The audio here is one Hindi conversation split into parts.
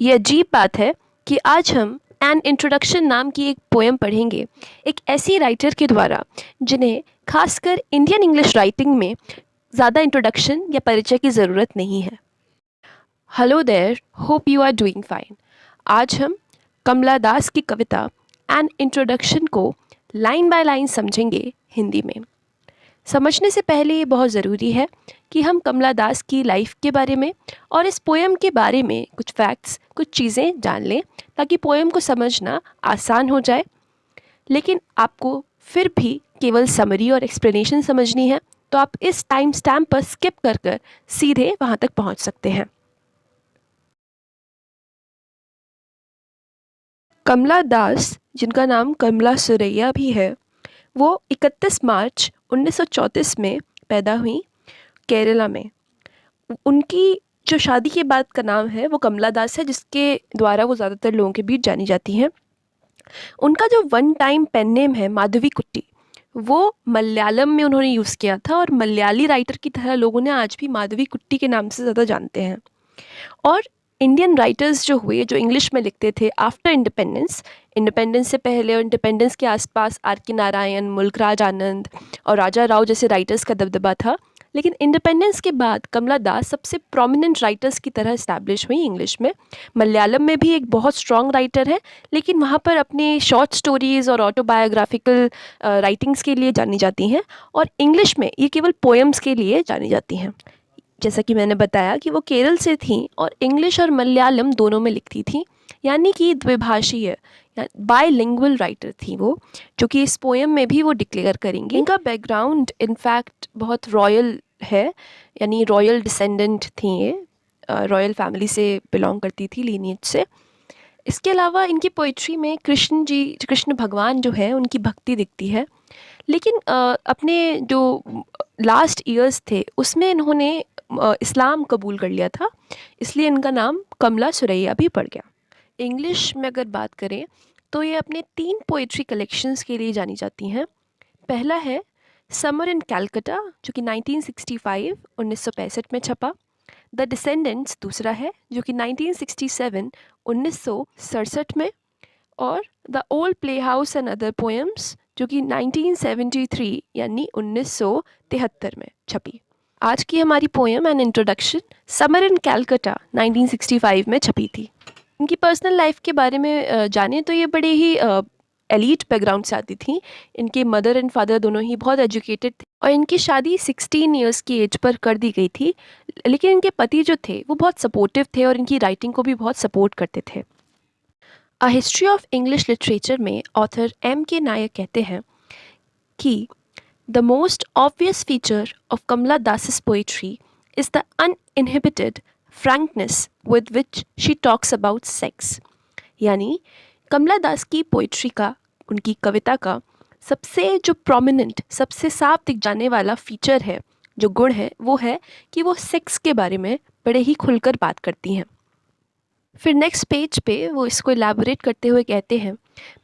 ये अजीब बात है कि आज हम एन इंट्रोडक्शन नाम की एक पोएम पढ़ेंगे, एक ऐसी राइटर के द्वारा जिन्हें खासकर इंडियन इंग्लिश राइटिंग में ज़्यादा इंट्रोडक्शन या परिचय की ज़रूरत नहीं है। Hello there, hope you are doing fine. आज हम कमला दास की कविता एन इंट्रोडक्शन को लाइन बाय लाइन समझेंगे हिंदी में। समझने से पहले ये बहुत ज़रूरी है कि हम कमला दास की लाइफ के बारे में और इस पोएम के बारे में कुछ फैक्ट्स, कुछ चीज़ें जान लें ताकि पोएम को समझना आसान हो जाए। लेकिन आपको फिर भी केवल समरी और एक्सप्लेनेशन समझनी है तो आप इस टाइम स्टैम्प पर स्किप कर कर सीधे वहाँ तक पहुँच सकते हैं। कमला दास, जिनका नाम कमला सुरैया भी है, वो 31 मार्च 1934 में पैदा हुई केरला में। उनकी जो शादी के बाद का नाम है वो कमला दास है, जिसके द्वारा वो ज़्यादातर लोगों के बीच जानी जाती हैं। उनका जो वन टाइम पेन नेम है माधवी कुट्टी, वो मलयालम में उन्होंने यूज़ किया था और मलयाली राइटर की तरह लोग उन्हें आज भी माधवी कुट्टी के नाम से ज़्यादा जानते हैं। और इंडियन राइटर्स जो हुए, जो इंग्लिश में लिखते थे आफ्टर इंडिपेंडेंस, इंडिपेंडेंस से पहले और इंडिपेंडेंस के आसपास आर के नारायण, मुल्कराज आनंद और राजा राव जैसे राइटर्स का दबदबा था। लेकिन इंडिपेंडेंस के बाद कमला दास सबसे प्रोमिनेंट राइटर्स की तरह इस्टेब्लिश हुई इंग्लिश में। मलयालम में भी एक बहुत स्ट्रॉन्ग राइटर है, लेकिन वहाँ पर अपने शॉर्ट स्टोरीज़ और ऑटोबायोग्राफिकल राइटिंग्स के लिए जानी जाती हैं, और इंग्लिश में ये केवल पोएम्स के लिए जानी जाती हैं। जैसा कि मैंने बताया कि वो केरल से थीं और इंग्लिश और मलयालम दोनों में लिखती थीं, यानी कि द्विभाषीय बायलिंगुअल राइटर थी वो, जो कि इस पोएम में भी वो डिक्लेयर करेंगी। इनका बैकग्राउंड इनफैक्ट बहुत रॉयल है, यानी रॉयल डिसेंडेंट थी ये, रॉयल फैमिली से बिलोंग करती थी, लीनिएज से। इसके अलावा इनकी पोइट्री में कृष्ण भगवान जो है उनकी भक्ति दिखती है। लेकिन अपने जो लास्ट ईयर्स थे उसमें इन्होंने इस्लाम कबूल कर लिया था, इसलिए इनका नाम कमला सुरैया भी पड़ गया। इंग्लिश में अगर बात करें तो ये अपने 3 पोइट्री कलेक्शंस के लिए जानी जाती हैं। पहला है समर इन कैलकटा, जो कि 1965 में छपा। द डिसेंडेंट्स दूसरा है, जो कि 1967 में। और the old play house and other poems, जो कि 1973 यानी 1973 में छपी। आज की हमारी poem and introduction summer in Calcutta 1965 में छपी थी। इनकी पर्सनल लाइफ के बारे में जाने तो ये बड़े ही एलीट बैकग्राउंड से आती थी। इनके मदर एंड फादर दोनों ही बहुत एजुकेटेड थे और इनकी शादी 16 इयर्स की एज पर कर दी गई थी। लेकिन इनके पति जो थे वो बहुत सपोर्टिव थे और इनकी राइटिंग को भी बहुत सपोर्ट करते थे। A history of English literature में ऑथर M.K. नायर कहते हैं कि the most obvious feature of Kamala Das's poetry is the uninhibited frankness with which she talks about sex. यानी कमला दास की पोइट्री का, उनकी कविता का सबसे जो प्रोमिनेंट, सबसे साफ दिख जाने वाला फीचर है, जो गुण है, वो है कि वो सेक्स के बारे में बड़े ही खुलकर बात करती हैं। फिर नेक्स्ट पेज पे वो इसको इलेबोरेट करते हुए कहते हैं,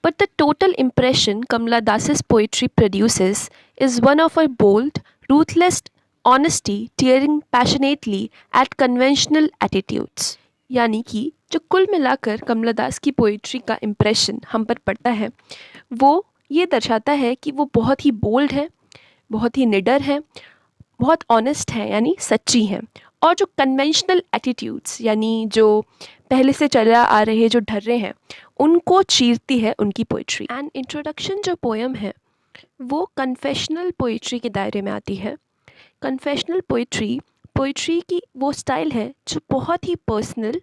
but the total impression Kamala Das's poetry produces is one of a bold, ruthless honesty tearing passionately at conventional attitudes. यानी कि जो कुल मिलाकर कमला दास की पोइट्री का इम्प्रेशन हम पर पड़ता है, वो ये दर्शाता है कि वो बहुत ही बोल्ड है, बहुत ही निडर है, बहुत ऑनेस्ट है यानी सच्ची हैं, और जो कन्वेंशनल एटीट्यूड्स यानी जो पहले से चला आ रहे जो ढर्रे हैं उनको चीरती है उनकी पोइट्री। एंड इंट्रोडक्शन जो पोएम है वो कन्फेशनल पोइट्री के दायरे में आती है। कन्फेशनल पोइट्री पोइट्री की वो स्टाइल है जो बहुत ही पर्सनल,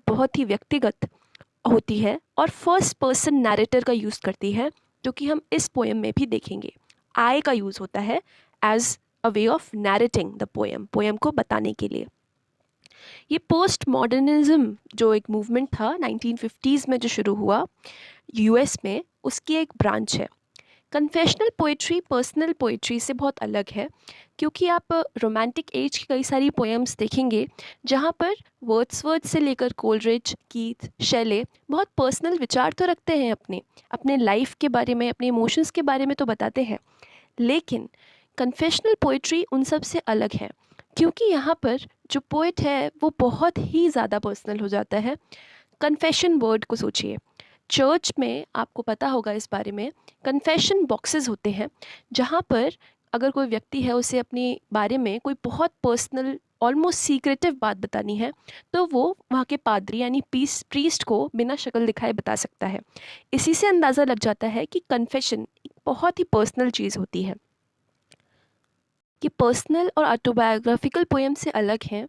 बहुत ही व्यक्तिगत होती है और फर्स्ट पर्सन नैरेटर का यूज़ करती है, जो कि हम इस पोएम में भी देखेंगे। आई का यूज़ होता है as a way of narrating the poem, poem को बताने के लिए। ये पोस्ट मॉडर्निज्म जो एक मूवमेंट था 1950s में जो शुरू हुआ यूएस में, उसकी एक ब्रांच है। कन्फेशनल पोइट्री पर्सनल पोइट्री से बहुत अलग है, क्योंकि आप रोमांटिक एज की कई सारी पोएम्स देखेंगे जहाँ पर वर्ड्सवर्थ से लेकर कोलरिज, कीथ, शेले बहुत पर्सनल विचार तो रखते हैं, अपने अपने लाइफ के बारे में, अपने इमोशंस के बारे में तो बताते हैं। लेकिन कन्फेशनल पोइट्री उन सब से अलग है, क्योंकि यहाँ पर जो पोइट है वो बहुत ही ज़्यादा पर्सनल हो जाता है। कन्फेशन वर्ड को सोचिए। चर्च में आपको पता होगा इस बारे में, कन्फेशन बॉक्सेस होते हैं जहाँ पर अगर कोई व्यक्ति है उसे अपने बारे में कोई बहुत पर्सनल ऑलमोस्ट सीक्रेटिव बात बतानी है तो वो वहाँ के पादरी यानी प्रीस्ट को बिना शक्ल दिखाए बता सकता है। इसी से अंदाज़ा लग जाता है कि कन्फेशन एक बहुत ही पर्सनल चीज़ होती है। कि पर्सनल और ऑटोबायोग्राफिकल पोएम से अलग हैं।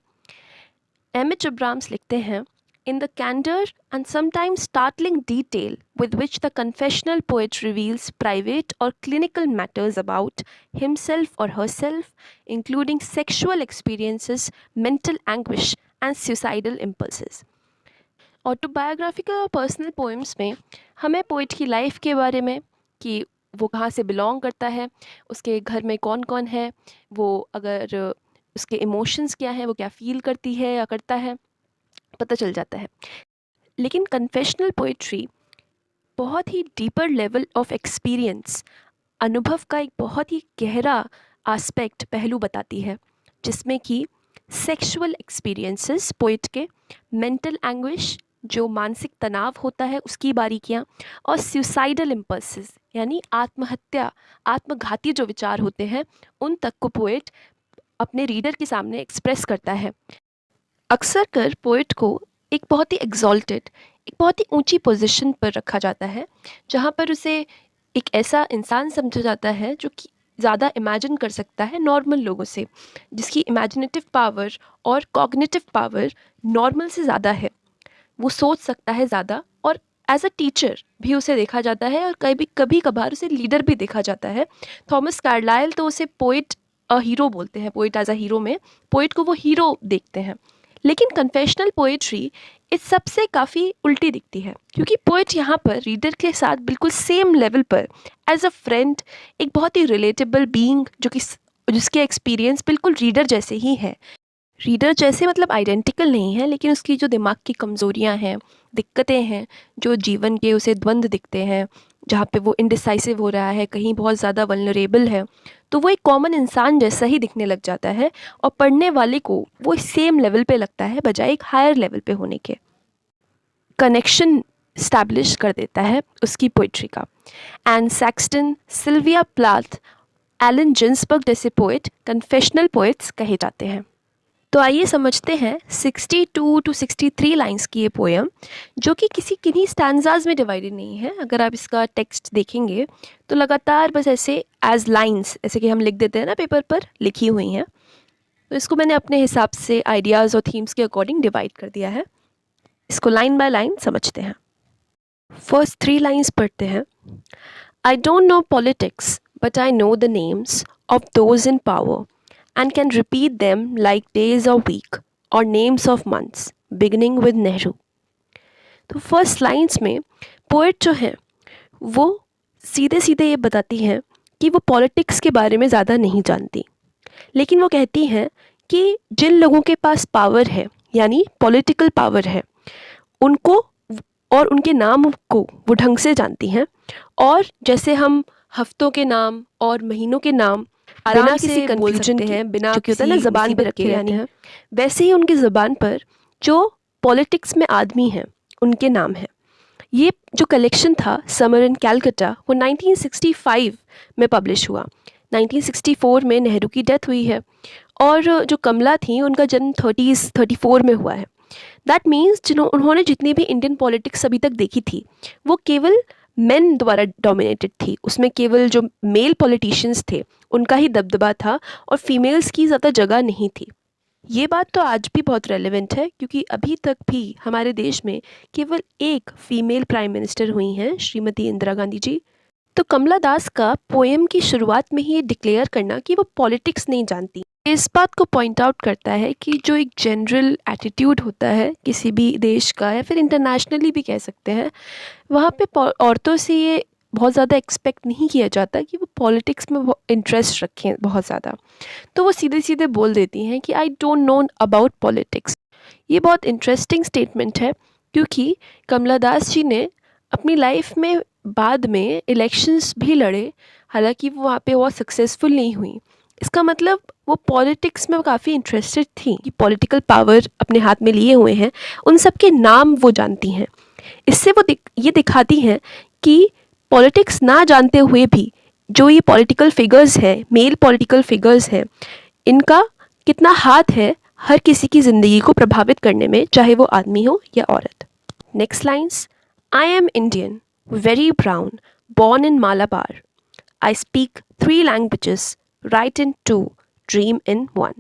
एमिच अब्राम्स लिखते हैं, In the candor and sometimes startling detail with which the confessional poet reveals private or clinical matters about himself or herself, including sexual experiences, mental anguish, and suicidal impulses. Autobiographical और पर्सनल पोएम्स में हमें पोइट की लाइफ के बारे में कि वो कहाँ से बिलोंग करता है, उसके घर में कौन कौन है, वो अगर उसके इमोशंस क्या हैं, वो क्या फील करती है या करता है, पता चल जाता है। लेकिन कन्फेशनल पोइट्री बहुत ही डीपर लेवल ऑफ एक्सपीरियंस, अनुभव का एक बहुत ही गहरा आस्पेक्ट पहलू बताती है, जिसमें कि सेक्सुअल एक्सपीरियंसेस पोइट के, मेंटल एंग्विश जो मानसिक तनाव होता है उसकी बारीकियाँ, और सुसाइडल इम्पल्सेस यानी आत्महत्या, आत्मघाती जो विचार होते हैं उन तक को पोइट अपने रीडर के सामने एक्सप्रेस करता है। अक्सर कर पोइट को एक बहुत ही एग्जॉल्टेड, एक बहुत ही ऊंची पोजीशन पर रखा जाता है जहाँ पर उसे एक ऐसा इंसान समझा जाता है जो कि ज़्यादा इमेजिन कर सकता है नॉर्मल लोगों से, जिसकी इमेजिनेटिव पावर और कॉग्निटिव पावर नॉर्मल से ज़्यादा है। वो सोच सकता है ज़्यादा, और एज अ टीचर भी उसे देखा जाता है, और कभी कभार उसे लीडर भी देखा जाता है। थॉमस कार्लाइल तो उसे पोइट अ हीरो बोलते हैं, पोइट एज अ हीरो में पोइट को वो हीरो देखते हैं। लेकिन कन्फेशनल पोइट्री इस सबसे काफ़ी उल्टी दिखती है, क्योंकि पोइट यहाँ पर रीडर के साथ बिल्कुल सेम लेवल पर एज अ फ्रेंड, एक बहुत ही रिलेटेबल बीइंग जिसके एक्सपीरियंस बिल्कुल रीडर जैसे ही है। रीडर जैसे मतलब आइडेंटिकल नहीं है, लेकिन उसकी जो दिमाग की कमज़ोरियाँ हैं, दिक्कतें हैं, जो जीवन के उसे द्वंद्व दिखते हैं, जहाँ पे वो इनडिसाइसिव हो रहा है, कहीं बहुत ज़्यादा वल्नरेबल है, तो वो एक कॉमन इंसान जैसा ही दिखने लग जाता है, और पढ़ने वाले को वो सेम लेवल पे लगता है बजाय एक हायर लेवल पे होने के। कनेक्शन स्टैब्लिश कर देता है उसकी पोइट्री का। Anne Sexton, Sylvia Plath, Allen Ginsberg जैसे पोइट कन्फेशनल पोइट्स कहे जाते हैं। तो आइए समझते हैं 62 टू 63 लाइंस की ये पोएम, जो कि किन्हीं स्टैंजाज में डिवाइडेड नहीं है। अगर आप इसका टेक्स्ट देखेंगे तो लगातार बस ऐसे एज लाइंस, ऐसे कि हम लिख देते हैं ना पेपर पर, लिखी हुई हैं। तो इसको मैंने अपने हिसाब से आइडियाज़ और थीम्स के अकॉर्डिंग डिवाइड कर दिया है। इसको लाइन बाय लाइन समझते हैं। फर्स्ट 3 लाइंस पढ़ते हैं। I don't know politics but I know the names of those in power and can repeat them like days or week or names of months beginning with Nehru। तो फर्स्ट लाइंस में पोइट जो है वो सीधे सीधे ये बताती हैं कि वो पॉलिटिक्स के बारे में ज़्यादा नहीं जानती, लेकिन वो कहती हैं कि जिन लोगों के पास पावर है यानी पॉलिटिकल पावर है, उनको और उनके नाम को वो ढंग से जानती हैं, और जैसे हम हफ्तों के नाम और महीनों के नाम बिना किसी कंफ्यूजन के हैं, बिना किसी ना ज़बान पर रखे रहते हैं, वैसे ही उनकी ज़बान पर जो पॉलिटिक्स में आदमी हैं उनके नाम हैं। ये जो कलेक्शन था समर इन कैलकाटा, वो 1965 में पब्लिश हुआ। 1964 में नेहरू की डेथ हुई है, और जो कमला थी उनका जन्म 34 में हुआ है। दैट मीन्स उन्होंने जितनी भी इंडियन पॉलिटिक्स अभी तक देखी थी वो केवल मेन द्वारा डोमिनेटेड थी। उसमें केवल जो मेल पॉलिटिशियंस थे उनका ही दबदबा था, और फीमेल्स की ज़्यादा जगह नहीं थी। ये बात तो आज भी बहुत रेलेवेंट है, क्योंकि अभी तक भी हमारे देश में केवल एक फीमेल प्राइम मिनिस्टर हुई हैं, श्रीमती इंदिरा गांधी जी। तो कमला दास का पोएम की शुरुआत में ही ये डिक्लेयर करना कि वो पॉलिटिक्स नहीं जानती, इस बात को पॉइंट आउट करता है कि जो एक जनरल एटीट्यूड होता है किसी भी देश का, या फिर इंटरनेशनली भी कह सकते हैं, वहाँ पे औरतों से ये बहुत ज़्यादा एक्सपेक्ट नहीं किया जाता कि वो पॉलिटिक्स में इंटरेस्ट रखें बहुत ज़्यादा। तो वो सीधे सीधे बोल देती हैं कि I don't know about politics. ये बहुत इंटरेस्टिंग स्टेटमेंट है, क्योंकि कमला दास जी ने अपनी लाइफ में बाद में इलेक्शंस भी लड़े, हालांकि वो वहाँ पे बहुत सक्सेसफुल नहीं हुई, इसका मतलब वो पॉलिटिक्स में काफ़ी इंटरेस्टेड थी कि पॉलिटिकल पावर अपने हाथ में लिए हुए हैं, उन सब के नाम वो जानती हैं। इससे वो ये दिखाती हैं कि पॉलिटिक्स ना जानते हुए भी जो ये पॉलिटिकल फिगर्स हैं, मेल पॉलिटिकल फिगर्स हैं, इनका कितना हाथ है हर किसी की ज़िंदगी को प्रभावित करने में, चाहे वो आदमी हो या औरत। Next lines, I M Indian, very brown, born in Malabar. I speak 3 languages, write in 2, dream in 1.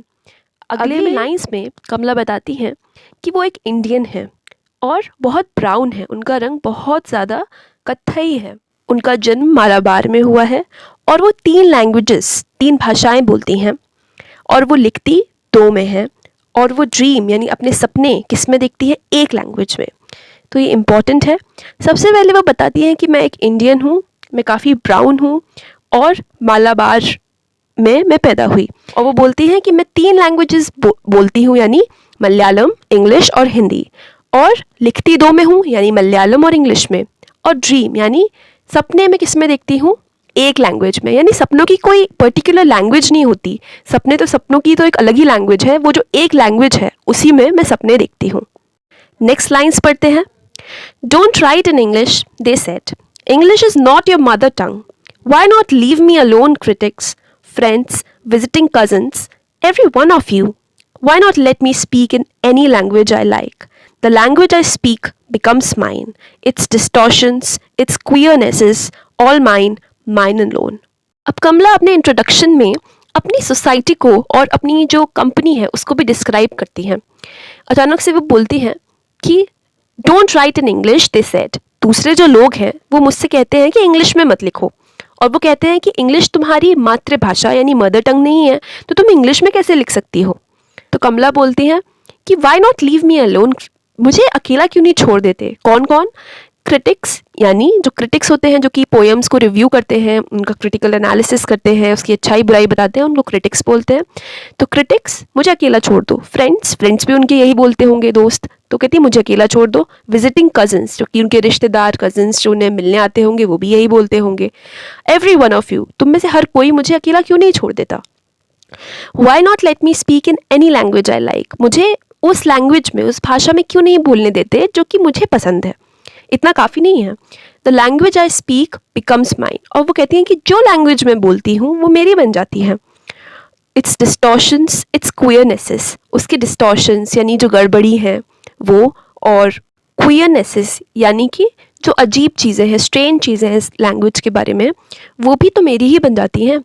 अगले लाइन्स में कमला बताती हैं कि वो एक इंडियन है और बहुत ब्राउन है, उनका रंग बहुत ज़्यादा कत्थई है। उनका जन्म मालाबार में हुआ है और वो 3 लैंग्वेजेस, 3 भाषाएं बोलती हैं और वो लिखती 2 में है और वो ड्रीम यानी अपने सपने किस में देखती है, एक लैंग्वेज में। तो ये इम्पॉर्टेंट है। सबसे पहले वो बताती हैं कि मैं एक इंडियन हूँ, मैं काफ़ी ब्राउन हूँ और मालाबार में मैं पैदा हुई। और वो बोलती हैं कि मैं 3 लैंग्वेजेस बोलती हूँ, यानी मलयालम, इंग्लिश और हिंदी, और लिखती 2 में हूँ, यानी मलयालम और इंग्लिश में, और ड्रीम यानी सपने में किस में देखती हूँ, एक लैंग्वेज में। यानी सपनों की कोई पर्टिकुलर लैंग्वेज नहीं होती, सपने तो सपनों की तो एक अलग ही लैंग्वेज है, वो जो एक लैंग्वेज है उसी में मैं सपने देखती हूँ। नेक्स्ट लाइन्स पढ़ते हैं। Don't write in English, they said. English is not your mother tongue. Why not leave me alone, critics, friends, visiting cousins, every one of you? Why not let me speak in any language I like? The language I speak becomes mine. Its distortions, its queernesses, all mine, mine alone. अब कमला अपने इंट्रोडक्शन में अपनी सोसाइटी को और अपनी जो कंपनी है उसको भी डिस्क्राइब करती हैं। अचानक से वो बोलती हैं कि don't write in English, they said. दूसरे जो लोग हैं वो मुझसे कहते हैं कि इंग्लिश में मत लिखो, और वो कहते हैं कि इंग्लिश तुम्हारी मातृभाषा यानी मदर टंग नहीं है, तो तुम इंग्लिश में कैसे लिख सकती हो। तो कमला बोलती हैं कि why not leave me alone, मुझे अकेला क्यों नहीं छोड़ देते। कौन कौन? क्रिटिक्स, यानी जो क्रिटिक्स होते हैं जो कि पोएम्स को रिव्यू करते हैं, उनका क्रिटिकल एनालिसिस करते हैं, उसकी अच्छाई बुराई बताते हैं, उनको क्रिटिक्स बोलते हैं। तो क्रिटिक्स, मुझे अकेला छोड़ दो। फ्रेंड्स भी उनके यही बोलते होंगे, दोस्त, तो कहती मुझे अकेला छोड़ दो। विजिटिंग कजन्स, जो कि उनके रिश्तेदार कजन्स जो उन्हें मिलने आते होंगे, वो भी यही बोलते होंगे। एवरी वन ऑफ यू, तुम में से हर कोई मुझे अकेला क्यों नहीं छोड़ देता। Why not let me speak in any language I like, मुझे उस लैंग्वेज में, उस भाषा में क्यों नहीं बोलने देते जो कि मुझे पसंद है। इतना काफ़ी नहीं है। The language I speak becomes mine, और वो कहती हैं कि जो लैंग्वेज मैं बोलती हूँ वो मेरी बन जाती है। इट्स डिस्टॉर्शंस, इट्स क्वियरनेसेस, उसकी डिस्टॉर्शंस यानी जो गड़बड़ी है वो, और क्वियरनेसेस यानी कि जो अजीब चीज़ें हैं, स्ट्रेंज चीज़ें हैं इस लैंग्वेज के बारे में, वो भी तो मेरी ही बन जाती हैं।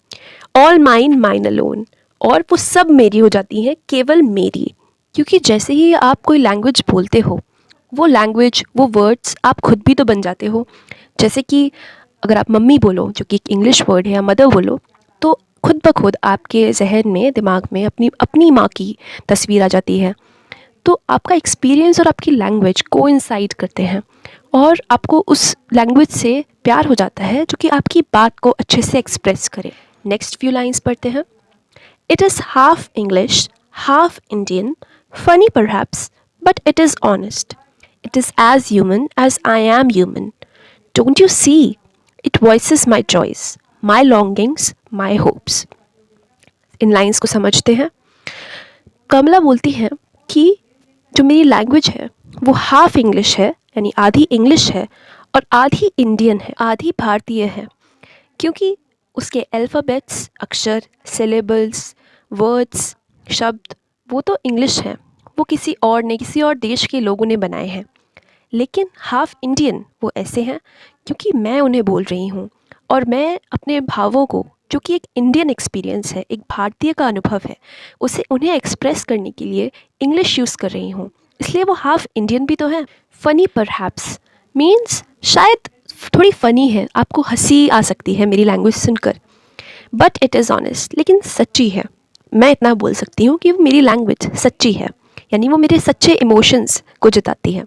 ऑल माइन, माइन अलोन, और वो सब मेरी हो जाती हैं, केवल मेरी। क्योंकि जैसे ही आप कोई लैंग्वेज बोलते हो, वो लैंग्वेज, वो वर्ड्स आप खुद भी तो बन जाते हो। जैसे कि अगर आप मम्मी बोलो, जो कि एक इंग्लिश वर्ड है, या मदर बोलो, तो खुद ब खुद आपके जहन में, दिमाग में अपनी माँ की तस्वीर आ जाती है। तो आपका एक्सपीरियंस और आपकी लैंग्वेज कोइंसाइड करते हैं और आपको उस लैंग्वेज से प्यार हो जाता है जो कि आपकी बात को अच्छे से एक्सप्रेस करे। नेक्स्ट फ्यू लाइन्स पढ़ते हैं। It is half English, half Indian, funny perhaps, but it is honest. It is as human as I am human. Don't you see? It voices my joys, my longings, my hopes. In lines को समझते हैं। कमला बोलती हैं कि जो मेरी लैंग्वेज है वो हाफ इंग्लिश है, यानी आधी इंग्लिश है, और आधी इंडियन है, आधी भारतीय है। क्योंकि उसके अल्फ़ाबेट्स, अक्षर, सिलेबल्स, वर्ड्स, शब्द, वो तो इंग्लिश हैं, वो किसी और ने, किसी और देश के लोगों ने बनाए हैं। लेकिन हाफ इंडियन वो ऐसे हैं क्योंकि मैं उन्हें बोल रही हूँ, और मैं अपने भावों को, जो कि एक इंडियन एक्सपीरियंस है, एक भारतीय का अनुभव है, उसे उन्हें एक्सप्रेस करने के लिए इंग्लिश यूज़ कर रही हूँ, इसलिए वो हाफ इंडियन भी तो है। फ़नी परहैप्स मीन्स शायद थोड़ी फ़नी है, आपको हंसी आ सकती है मेरी लैंग्वेज सुनकर, बट इट इज़ ऑनेस्ट, लेकिन सच्ची है। मैं इतना बोल सकती हूँ कि वो मेरी लैंग्वेज सच्ची है, यानी वो मेरे सच्चे इमोशंस को जताती है।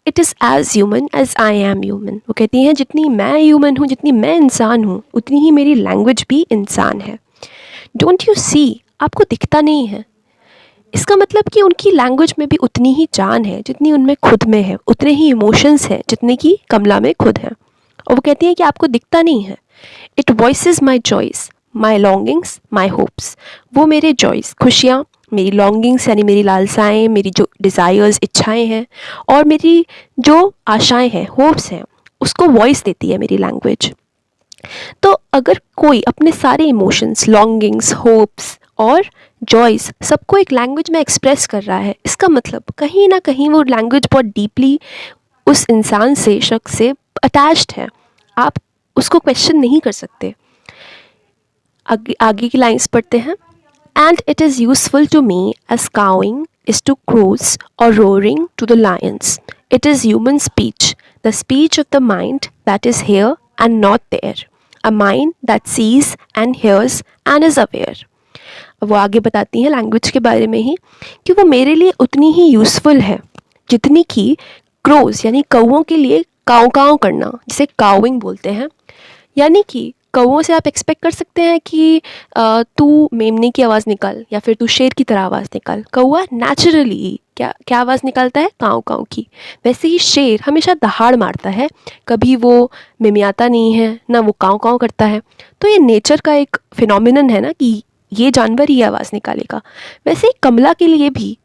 It is as human as I am human, वो कहती हैं जितनी मैं ह्यूमन हूँ, जितनी मैं इंसान हूँ, उतनी ही मेरी लैंग्वेज भी इंसान है। डोंट यू सी, आपको दिखता नहीं है। इसका मतलब कि उनकी लैंग्वेज में भी उतनी ही जान है जितनी उनमें खुद में है, उतने ही इमोशंस हैं जितने कि कमला में खुद हैं। और वो कहती हैं कि आपको दिखता नहीं है। It voices my joys, my longings my hopes, वो मेरे जॉयस खुशियाँ, मेरी लॉन्गिंग्स यानी मेरी लालसाएँ, मेरी जो डिज़ायर्स इच्छाएँ हैं और मेरी जो आशाएँ हैं, होप्स हैं, उसको वॉइस देती है मेरी लैंग्वेज। तो अगर कोई अपने सारे इमोशंस, लॉन्गिंग्स, होप्स और जॉयस सबको एक लैंग्वेज में एक्सप्रेस कर रहा है, इसका मतलब कहीं ना कहीं वो लैंग्वेज बहुत डीपली उस इंसान से, शख्स से अटैच्ड है। आप उसको क्वेश्चन नहीं कर सकते। आगे की लाइंस पढ़ते हैं। And it is useful to me as cawing is to crows or roaring to the lions. It is human speech, the speech of the mind that is here and not there, a mind that sees and hears and is aware. वो आगे बताती हैं लैंग्वेज के बारे में ही कि वो मेरे लिए उतनी ही यूज़फुल है जितनी कि क्रोज यानी कौओं के लिए काव काव करना, जिसे काउइंग बोलते हैं। यानी कि कौओं से आप एक्सपेक्ट कर सकते हैं कि तू मेमने की आवाज़ निकाल या फिर तू शेर की तरह आवाज़ निकाल। कौआ नेचुरली क्या क्या आवाज़ निकालता है? काव काव की। वैसे ही शेर हमेशा दहाड़ मारता है, कभी वो मिमियाता नहीं है, ना वो काव काव करता है। तो ये नेचर का एक फिनोमिनन है ना कि ये जानवर ही आवाज़ निकालेगा। वैसे ही कमला के लिए भी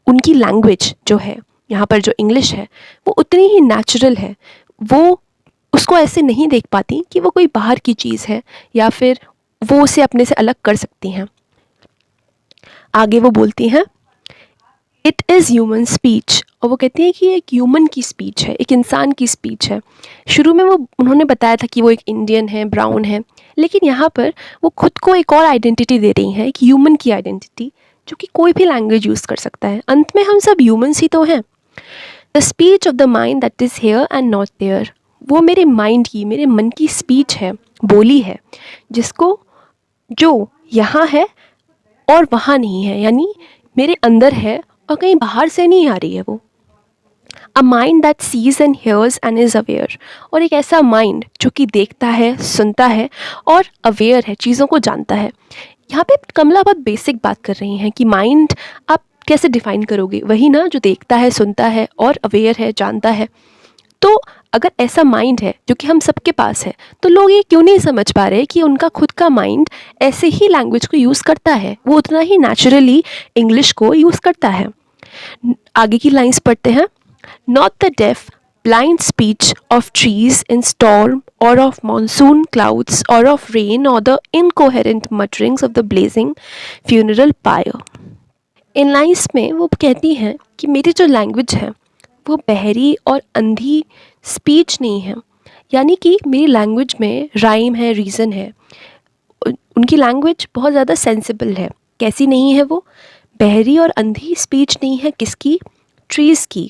उनकी लैंग्वेज जो है, यहाँ पर जो इंग्लिश है, वो उतनी ही नेचुरल है। वो उसको ऐसे नहीं देख पाती कि वो कोई बाहर की चीज़ है या फिर वो उसे अपने से अलग कर सकती हैं। आगे वो बोलती हैं इट इज़ ह्यूमन स्पीच, और वो कहती हैं कि एक ह्यूमन की स्पीच है, एक इंसान की स्पीच है। शुरू में वो उन्होंने बताया था कि वो एक इंडियन है, ब्राउन है, लेकिन यहाँ पर वो खुद को एक और आइडेंटिटी दे रही हैं, एक ह्यूमन की आइडेंटिटी, जो कि कोई भी लैंग्वेज यूज़ कर सकता है। अंत में हम सब ह्यूमन्स ही तो हैं। The speech of the mind that is here and not there, वो मेरे माइंड की, मेरे मन की स्पीच है, बोली है, जिसको जो यहाँ है और वहाँ नहीं है, यानी मेरे अंदर है और कहीं बाहर से नहीं आ रही है वो। A mind that sees and hears and is aware, और एक ऐसा माइंड जो कि देखता है, सुनता है और अवेयर है, चीज़ों को जानता है। यहाँ पे कमला बहुत बेसिक बात कर रही हैं कि माइंड आप कैसे डिफ़ाइन करोगे? वही ना जो देखता है, सुनता है और अवेयर है, जानता है। तो अगर ऐसा माइंड है जो कि हम सबके पास है, तो लोग ये क्यों नहीं समझ पा रहे कि उनका खुद का माइंड ऐसे ही लैंग्वेज को यूज़ करता है, वो उतना ही नेचुरली इंग्लिश को यूज़ करता है। आगे की लाइंस पढ़ते हैं। Not the deaf blind speech of trees in storm or of monsoon clouds or of rain or the incoherent mutterings of the blazing funeral pyre. In lines में वो कहती हैं कि मेरी जो लैंग्वेज है वो बहरी और अंधी स्पीच नहीं है, यानी कि मेरी लैंग्वेज में राइम है, रीज़न है। उनकी लैंग्वेज बहुत ज़्यादा सेंसिबल है। कैसी नहीं है वो? बहरी और अंधी स्पीच नहीं है। किसकी? ट्रीज़ की,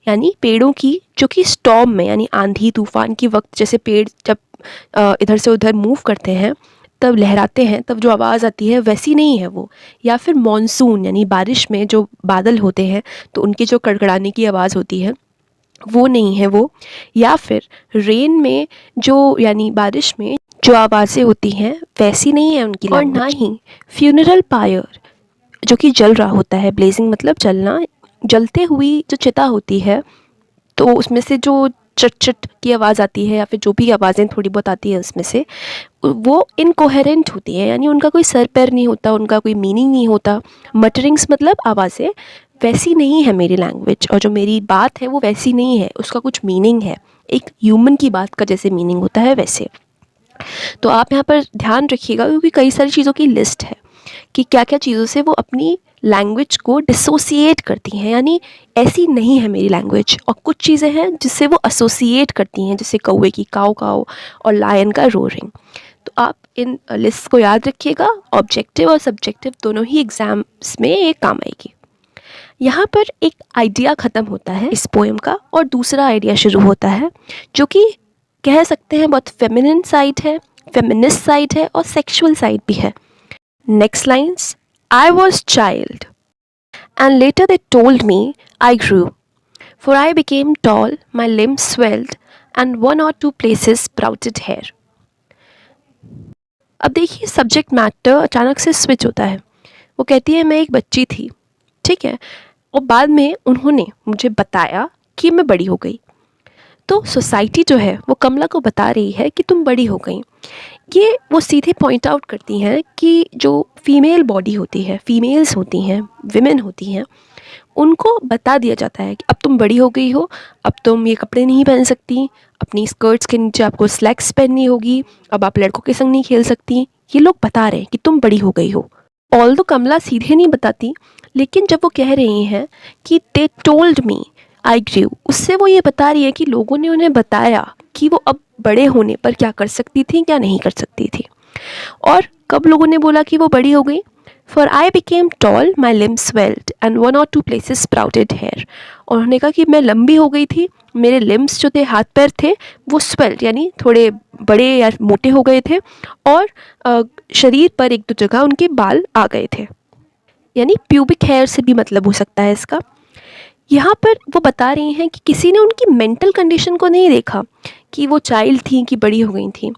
यानी पेड़ों की, जो कि स्टॉर्म में यानी आंधी तूफान के वक्त जैसे पेड़ जब इधर से उधर मूव करते हैं, तब लहराते हैं, तब जो आवाज़ आती है वैसी नहीं है वो। या फिर मॉनसून यानी बारिश में जो बादल होते हैं तो उनकी जो कड़कड़ाने की आवाज़ होती है वो नहीं है वो। या फिर रेन में जो यानी बारिश में जो आवाज़ें होती हैं वैसी नहीं है उनकी। और ना ही फ्यूनरल पायर जो कि जल रहा होता है, ब्लेजिंग मतलब जलना, जलते हुई जो चिता होती है तो उसमें से जो चट चट की आवाज़ आती है या फिर जो भी आवाज़ें थोड़ी बहुत आती है उसमें से, वो इनकोहेरेंट होती है, यानी उनका कोई सर पैर नहीं होता, उनका कोई मीनिंग नहीं होता। मटरिंग्स मतलब आवाज़ें, वैसी नहीं है मेरी लैंग्वेज, और जो मेरी बात है वो वैसी नहीं है, उसका कुछ मीनिंग है, एक ह्यूमन की बात का जैसे मीनिंग होता है वैसे। तो आप यहाँ पर ध्यान रखिएगा क्योंकि कई सारी चीज़ों की लिस्ट है कि क्या क्या चीज़ों से वो अपनी लैंग्वेज को डिसोसिएट करती हैं, यानी ऐसी नहीं है मेरी लैंग्वेज। और कुछ चीज़ें हैं जिससे वो एसोसिएट करती हैं, जैसे कौवे की काव काव और लायन का रोरिंग। तो आप इन लिस्ट को याद रखिएगा, ऑब्जेक्टिव और सब्जेक्टिव दोनों ही एग्ज़ाम्स में ये काम आएगी। यहाँ पर एक आइडिया ख़त्म होता है इस पोएम का और दूसरा आइडिया शुरू होता है, जो कि कह सकते हैं बहुत फेमिनिन साइड है, फेमिनिस्ट साइड है और सेक्सुअल साइड भी है। Next lines. I was child, and later they told me I grew, for I became tall, my limbs swelled, and one or two places sprouted hair. अब देखिए सब्जेक्ट मैटर अचानक से स्विच होता है। वो कहती है मैं एक बच्ची थी, ठीक है, और बाद में उन्होंने मुझे बताया कि मैं बड़ी हो गई। तो सोसाइटी जो है वो कमला को बता रही है कि तुम बड़ी हो गई। ये वो सीधे पॉइंट आउट करती हैं कि जो फीमेल बॉडी होती है, फीमेल्स होती हैं, विमेन होती हैं, उनको बता दिया जाता है कि अब तुम बड़ी हो गई हो, अब तुम ये कपड़े नहीं पहन सकती, अपनी स्कर्ट्स के नीचे आपको स्लैक्स पहननी होगी, अब आप लड़कों के संग नहीं खेल सकती। ये लोग बता रहे हैं कि तुम बड़ी हो गई हो। ऑल्दो कमला सीधे नहीं बताती, लेकिन जब वो कह रही हैं कि they told me I grieve, उससे वो ये बता रही है कि लोगों ने उन्हें बताया कि वो अब बड़े होने पर क्या कर सकती थी, क्या नहीं कर सकती थी। और कब लोगों ने बोला कि वो बड़ी हो गई? For I became tall, my limbs swelled and 1 or 2 places sprouted hair। और उन्होंने कहा कि मैं लंबी हो गई थी, मेरे लिम्स जो थे, हाथ पैर थे, वो स्वेल्ड यानी थोड़े बड़े या मोटे हो गए थे, और शरीर पर 1-2 जगह उनके बाल आ गए थे, यानी प्यूबिक हेयर से भी मतलब हो सकता है इसका। यहाँ पर वो बता रही हैं कि किसी ने उनकी मेंटल कंडीशन को नहीं देखा कि वो चाइल्ड थी कि बड़ी हो गई थी।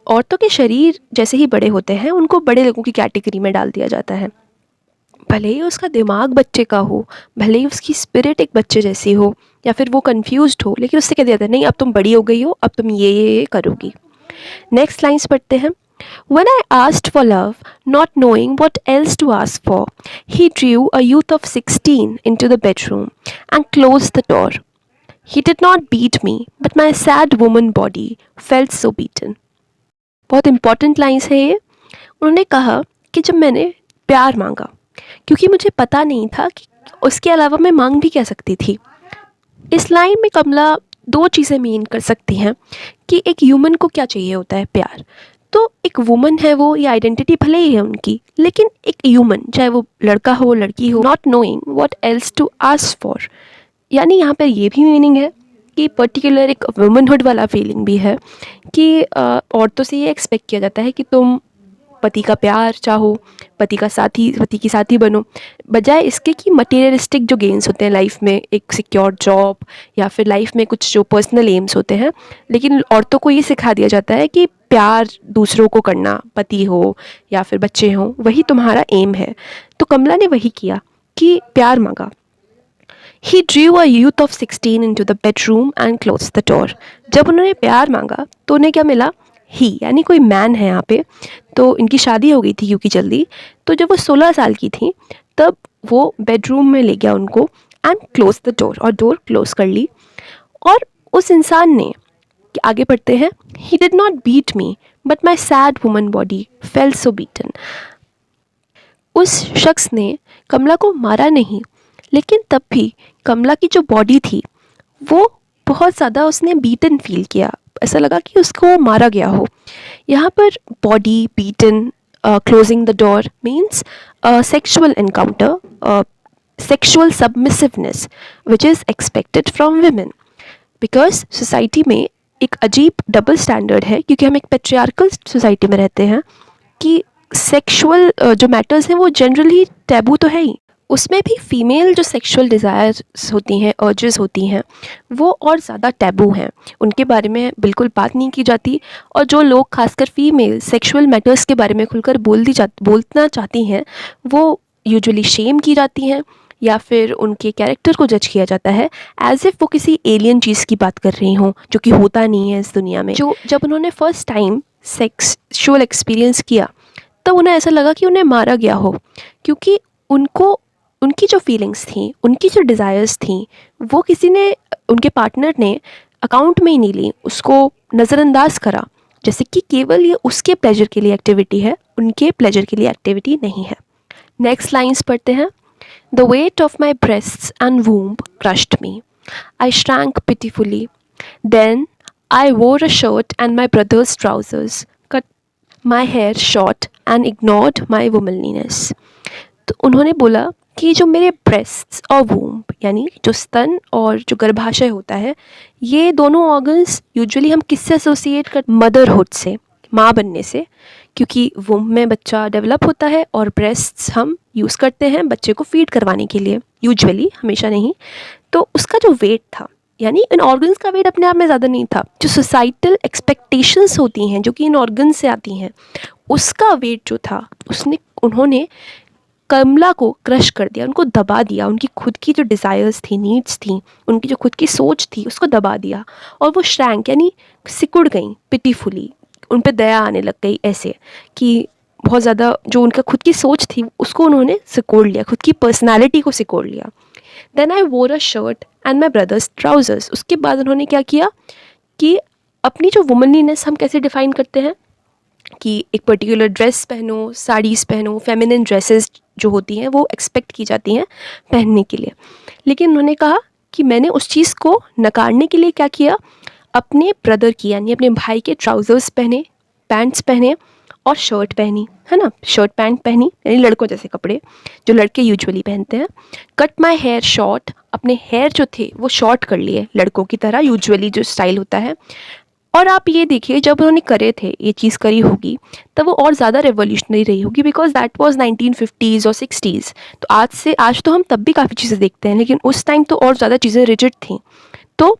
औरतों के शरीर जैसे ही बड़े होते हैं उनको बड़े लोगों की कैटेगरी में डाल दिया जाता है, भले ही उसका दिमाग बच्चे का हो, भले ही उसकी स्पिरिट एक बच्चे जैसी हो, या फिर वो कंफ्यूज्ड हो, लेकिन उससे कह दिया जाता है नहीं अब तुम बड़ी हो गई हो, अब तुम ये करोगी। नेक्स्ट लाइन्स पढ़ते हैं। When I asked for love, not knowing what else to ask for, he drew a youth of 16 into the bedroom and closed the door. He did not beat me, but my sad woman body felt so beaten। बहुत इंपॉर्टेंट लाइन्स है ये। उन्होंने कहा कि जब मैंने प्यार मांगा, क्योंकि मुझे पता नहीं था कि उसके अलावा मैं मांग भी क्या सकती थी। इस लाइन में कमला 2 चीज़ें मीन कर सकती हैं कि एक ह्यूमन को क्या चाहिए होता है, प्यार। तो एक वुमन है वो, ये आइडेंटिटी भले ही है उनकी, लेकिन एक ह्यूमन, चाहे वो लड़का हो लड़की हो, not knowing what else to ask for, यानी यहाँ पर ये भी मीनिंग है कि पर्टिकुलर एक वुमनहुड वाला फीलिंग भी है कि औरतों से ये एक्सपेक्ट किया जाता है कि तुम पति का प्यार चाहो, पति की साथी बनो, बजाय इसके कि मटेरियलिस्टिक जो गेन्स होते हैं लाइफ में, एक सिक्योर जॉब या फिर लाइफ में कुछ जो पर्सनल एम्स होते हैं, लेकिन औरतों को ये सिखा दिया जाता है कि प्यार दूसरों को करना, पति हो या फिर बच्चे हों, वही तुम्हारा एम है। तो कमला ने वही किया कि प्यार मांगा। He drew a youth of 16 into the bedroom and closed the door। जब उन्होंने प्यार मांगा तो उन्हें क्या मिला? ही यानी कोई मैन है यहाँ पे। तो इनकी शादी हो गई थी क्योंकि जल्दी, तो जब वो 16 साल की थी तब वो बेडरूम में ले गया उनको एंड क्लोज द डोर, और डोर क्लोज कर ली। और उस इंसान ने, आगे पढ़ते हैं, he did not beat me but my sad woman body felt so beaten. उस शख्स ने कमला को मारा नहीं, लेकिन तब भी कमला की जो बॉडी थी वो बहुत ज़्यादा उसने बीटन फील किया, ऐसा लगा कि उसको मारा गया हो। यहाँ पर body beaten, closing the door means sexual encounter, sexual submissiveness which is expected from women, because society में एक अजीब डबल स्टैंडर्ड है, क्योंकि हम एक पेट्रियार्कल सोसाइटी में रहते हैं, कि सेक्शुअल जो मैटर्स हैं वो जनरली टैबू तो है ही, उसमें भी फीमेल जो सेक्सुअल डिज़ायर्स होती हैं, अर्जेस होती हैं, वो और ज़्यादा टैबू हैं, उनके बारे में बिल्कुल बात नहीं की जाती। और जो लोग खासकर फीमेल सेक्सुअल मैटर्स के बारे में खुलकर बोलना चाहती हैं, वो यूजुअली शेम की जाती हैं, या फिर उनके कैरेक्टर को जज किया जाता है एज इफ़ वो किसी एलियन चीज़ की बात कर रही हों, जो कि होता नहीं है इस दुनिया में। जो जब उन्होंने फ़र्स्ट टाइम सेक्सुअल एक्सपीरियंस किया तब उन्हें ऐसा लगा कि उन्हें मारा गया हो, क्योंकि उनकी जो फीलिंग्स थी, उनकी जो डिज़ायर्स थी, वो किसी ने, उनके पार्टनर ने अकाउंट में ही नहीं ली, उसको नज़रअंदाज करा, जैसे कि केवल ये उसके प्लेजर के लिए एक्टिविटी है, उनके प्लेजर के लिए एक्टिविटी नहीं है। नेक्स्ट लाइन्स पढ़ते हैं। The weight of my breasts and womb crushed me, I shrank pitifully, then I wore a shirt and my brother's trousers, cut my hair short and ignored my womanliness. तो उन्होंने बोला कि जो मेरे ब्रेस्ट्स और वूम्ब यानी जो स्तन और जो गर्भाशय होता है, ये दोनों ऑर्गन्स यूजुअली हम किससे एसोसिएट कर, मदरहुड से, माँ बनने से, क्योंकि वूम्ब में बच्चा डेवलप होता है और ब्रेस्ट्स हम यूज़ करते हैं बच्चे को फीड करवाने के लिए, यूजुअली, हमेशा नहीं। तो उसका जो वेट था, यानी इन ऑर्गन्स का वेट अपने आप में ज़्यादा नहीं था, जो सोसाइटल एक्सपेक्टेशंस होती हैं जो कि इन ऑर्गन्स से आती हैं, उसका वेट जो था उन्होंने कमला को क्रश कर दिया, उनको दबा दिया, उनकी खुद की जो डिज़ायर्स थी, नीड्स थी, उनकी जो खुद की सोच थी उसको दबा दिया और वो श्रैंक यानी सिकुड़ गई पिटीफुली, उन पे दया आने लग गई ऐसे कि बहुत ज़्यादा जो उनका खुद की सोच थी उसको उन्होंने सिकोड़ लिया, खुद की पर्सनैलिटी को सिकोड़ लिया। Then I wore a shirt and my brother's trousers. उसके बाद उन्होंने क्या किया कि अपनी जो वुमनलीनेस हम कैसे डिफ़ाइन करते हैं कि एक पर्टिकुलर ड्रेस पहनो, साड़ीज़ पहनो, फेमिनिन ड्रेसेस जो होती हैं वो एक्सपेक्ट की जाती हैं पहनने के लिए। लेकिन उन्होंने कहा कि मैंने उस चीज़ को नकारने के लिए क्या किया, अपने ब्रदर की यानी अपने भाई के ट्राउज़र्स पहने, पैंट्स पहने और शर्ट पहनी, है ना, शर्ट पैंट पहनी यानी लड़कों जैसे कपड़े जो लड़के यूजुअली पहनते हैं। कट माई हेयर शॉर्ट, अपने हेयर जो थे वो शॉर्ट कर लिए लड़कों की तरह, यूजुअली जो स्टाइल होता है। और आप ये देखिए जब उन्होंने करे थे ये चीज़ करी होगी तब वो और ज़्यादा रेवोल्यूशनरी रही होगी, बिकॉज दैट वाज 1950s और 60s। तो आज तो हम तब भी काफ़ी चीज़ें देखते हैं, लेकिन उस टाइम तो और ज़्यादा चीज़ें रिजिड थी। तो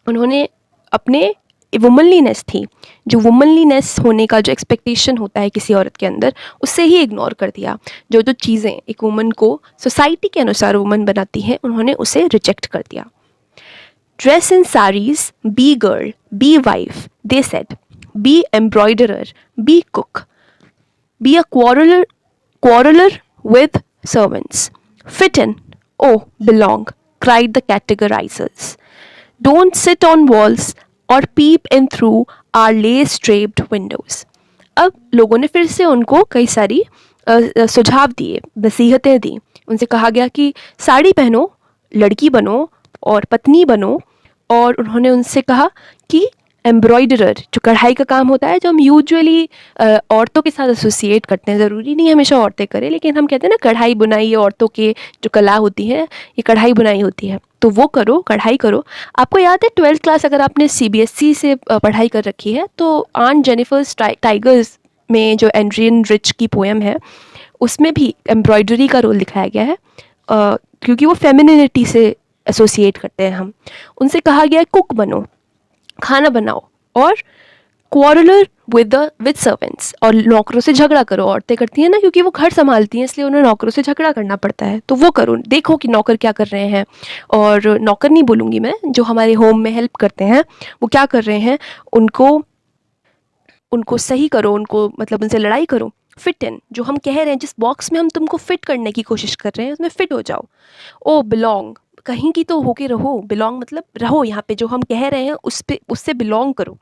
उन्होंने अपने वुमनलीनेस थी, जो वुमनलीनेस होने का जो एक्सपेक्टेशन होता है किसी औरत के अंदर, उससे ही इग्नोर कर दिया। जो जो चीज़ें एक वुमन को सोसाइटी के अनुसार वुमन बनाती हैं उन्होंने उसे रिजेक्ट कर दिया। Dress in saris, be girl, be wife, they said. Be embroiderer, be cook, be a quarreler with servants. Fit in, oh, belong, cried the categorizers. Don't sit on walls or peep in through our lace-draped windows. अब लोगों ने फिर से उनको कई सारी सुझाव दिए, नसीहतें दी। उनसे कहा गया कि साड़ी पहनो, लड़की बनो और पत्नी बनो। और उन्होंने उनसे कहा कि एम्ब्रॉयडरर, जो कढ़ाई का काम होता है, जो हम यूजुअली औरतों के साथ एसोसिएट करते हैं, ज़रूरी नहीं हमेशा औरतें करें, लेकिन हम कहते हैं ना कढ़ाई बुनाई ये औरतों के जो कला होती है ये कढ़ाई बुनाई होती है, तो वो करो, कढ़ाई करो। आपको याद है 12th क्लास अगर आपने CBSE से पढ़ाई कर रखी है तो आन जेनिफर्स टाइगर्स में जो एंड्रियन रिच की पोएम है उसमें भी एम्ब्रॉयडरी का रोल दिखाया गया है, क्योंकि वो फेमिनिनिटी से एसोसिएट करते हैं हम। उनसे कहा गया है कुक बनो, खाना बनाओ, और क्वारलर विद सर्वेंट्स, और नौकरों से झगड़ा करो। औरतें करती हैं ना, क्योंकि वो घर संभालती हैं इसलिए उन्हें नौकरों से झगड़ा करना पड़ता है, तो वो करो, देखो कि नौकर क्या कर रहे हैं। और नौकर नहीं बोलूँगी मैं, जो हमारे होम में हेल्प करते हैं वो क्या कर रहे हैं, उनको सही करो, उनको मतलब उनसे लड़ाई करो। फिट इन, जो हम कह रहे हैं, जिस बॉक्स में हम तुमको फिट करने की कोशिश कर रहे हैं उसमें फिट हो जाओ। ओ बिलोंग, कहीं की तो होके रहो, बिलोंग मतलब रहो यहाँ पे, जो हम कह रहे हैं उससे बिलोंग करो।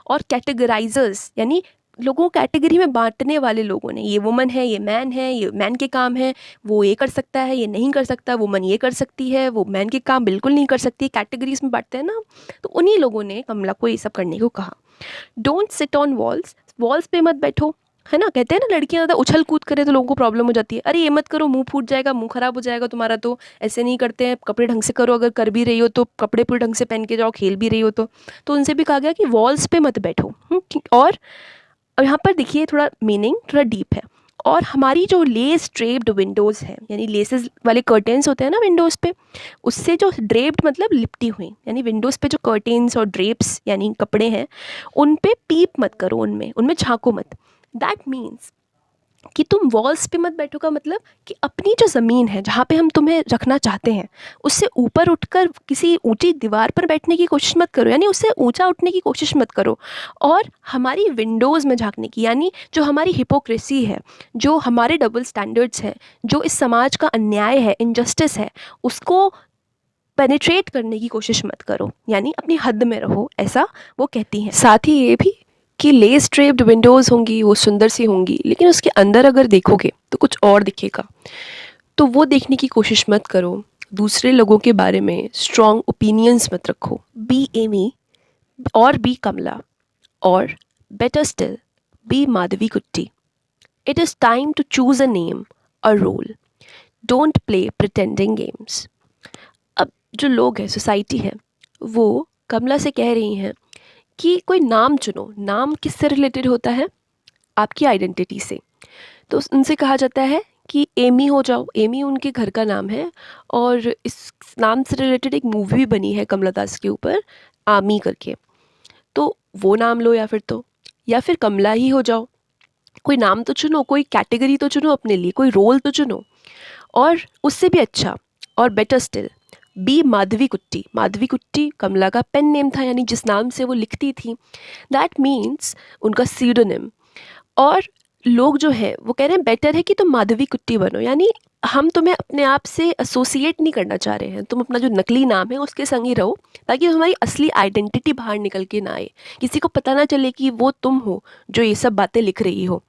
और कैटेगराइजर्स यानी लोगों को कैटेगरी में बांटने वाले लोगों ने, ये वुमन है, ये मैन के काम है, वो ये कर सकता है, ये नहीं कर सकता, वुमन ये कर सकती है, वो मैन के काम बिल्कुल नहीं कर सकती, कैटेगरीज में बांटते हैं ना। तो उन्हीं लोगों ने कमला को ये सब करने को कहा। डोंट सिट ऑन वॉल्स पे मत बैठो, है ना। कहते हैं ना लड़कियां ज़्यादा उछल कूद करे तो लोगों को प्रॉब्लम हो जाती है, अरे ये मत करो, मुंह फूट जाएगा, मुंह खराब हो जाएगा तुम्हारा, तो ऐसे नहीं करते हैं, कपड़े ढंग से करो, अगर कर भी रही हो तो कपड़े पूरे ढंग से पहन के जाओ, खेल भी रही हो तो उनसे भी कहा गया कि वॉल्स पे मत बैठो। और यहाँ पर देखिए थोड़ा मीनिंग थोड़ा डीप है। और हमारी जो लेस ड्रेप्ड विंडोज़ हैं, यानी लेसेस वाले कर्टेन्स होते हैं ना विंडोज़ पे, उससे जो ड्रेप्ड मतलब लिपटी हुई, यानी विंडोज़ पे जो कर्टेन्स और ड्रेप्स यानी कपड़े हैं उन पे पीप मत करो, उनमें झाँको मत। दैट मीन्स कि तुम वॉल्स पे मत बैठो का मतलब कि अपनी जो ज़मीन है जहाँ पे हम तुम्हें रखना चाहते हैं उससे ऊपर उठकर किसी ऊंची दीवार पर बैठने की कोशिश मत करो, यानी उससे ऊंचा उठने की कोशिश मत करो। और हमारी विंडोज़ में झांकने की, यानी जो हमारी हिपोक्रेसी है, जो हमारे डबल स्टैंडर्ड्स हैं, जो इस समाज का अन्याय है, इनजस्टिस है, उसको पेनिट्रेट करने की कोशिश मत करो, यानी अपनी हद में रहो, ऐसा वो कहती हैं। साथ ही ये भी कि लेस ड्रेप्ड विंडोज़ होंगी, वो सुंदर सी होंगी, लेकिन उसके अंदर अगर देखोगे तो कुछ और दिखेगा, तो वो देखने की कोशिश मत करो। दूसरे लोगों के बारे में स्ट्रॉन्ग ओपिनियंस मत रखो। बी एमी और बी कमला, और better still be Madhavi Kutty. It is time to choose a name, a role, don't play pretending games. अब जो लोग हैं, सोसाइटी है, वो कमला से कह रही हैं कि कोई नाम चुनो। नाम किससे रिलेटेड होता है? आपकी आइडेंटिटी से। तो उनसे कहा जाता है कि एमी हो जाओ। एमी उनके घर का नाम है, और इस नाम से रिलेटेड एक मूवी भी बनी है कमला दास के ऊपर, आमी करके। तो वो नाम लो, या फिर कमला ही हो जाओ। कोई नाम तो चुनो, कोई कैटेगरी तो चुनो अपने लिए, कोई रोल तो चुनो। और उससे भी अच्छा और बेटर स्टिल, बी माधवी कुट्टी। माधवी कुट्टी कमला का पेन नेम था, यानी जिस नाम से वो लिखती थी, दैट मीन्स उनका सीडोनिम। और लोग जो है वो कह रहे हैं बेटर है कि तुम माधवी कुट्टी बनो, यानी हम तुम्हें अपने आप से एसोसिएट नहीं करना चाह रहे हैं, तुम अपना जो नकली नाम है उसके संग ही रहो, ताकि हमारी असली आइडेंटिटी बाहर निकल के ना आए, किसी को पता ना चले कि वो तुम हो जो ये सब बातें लिख रही हो।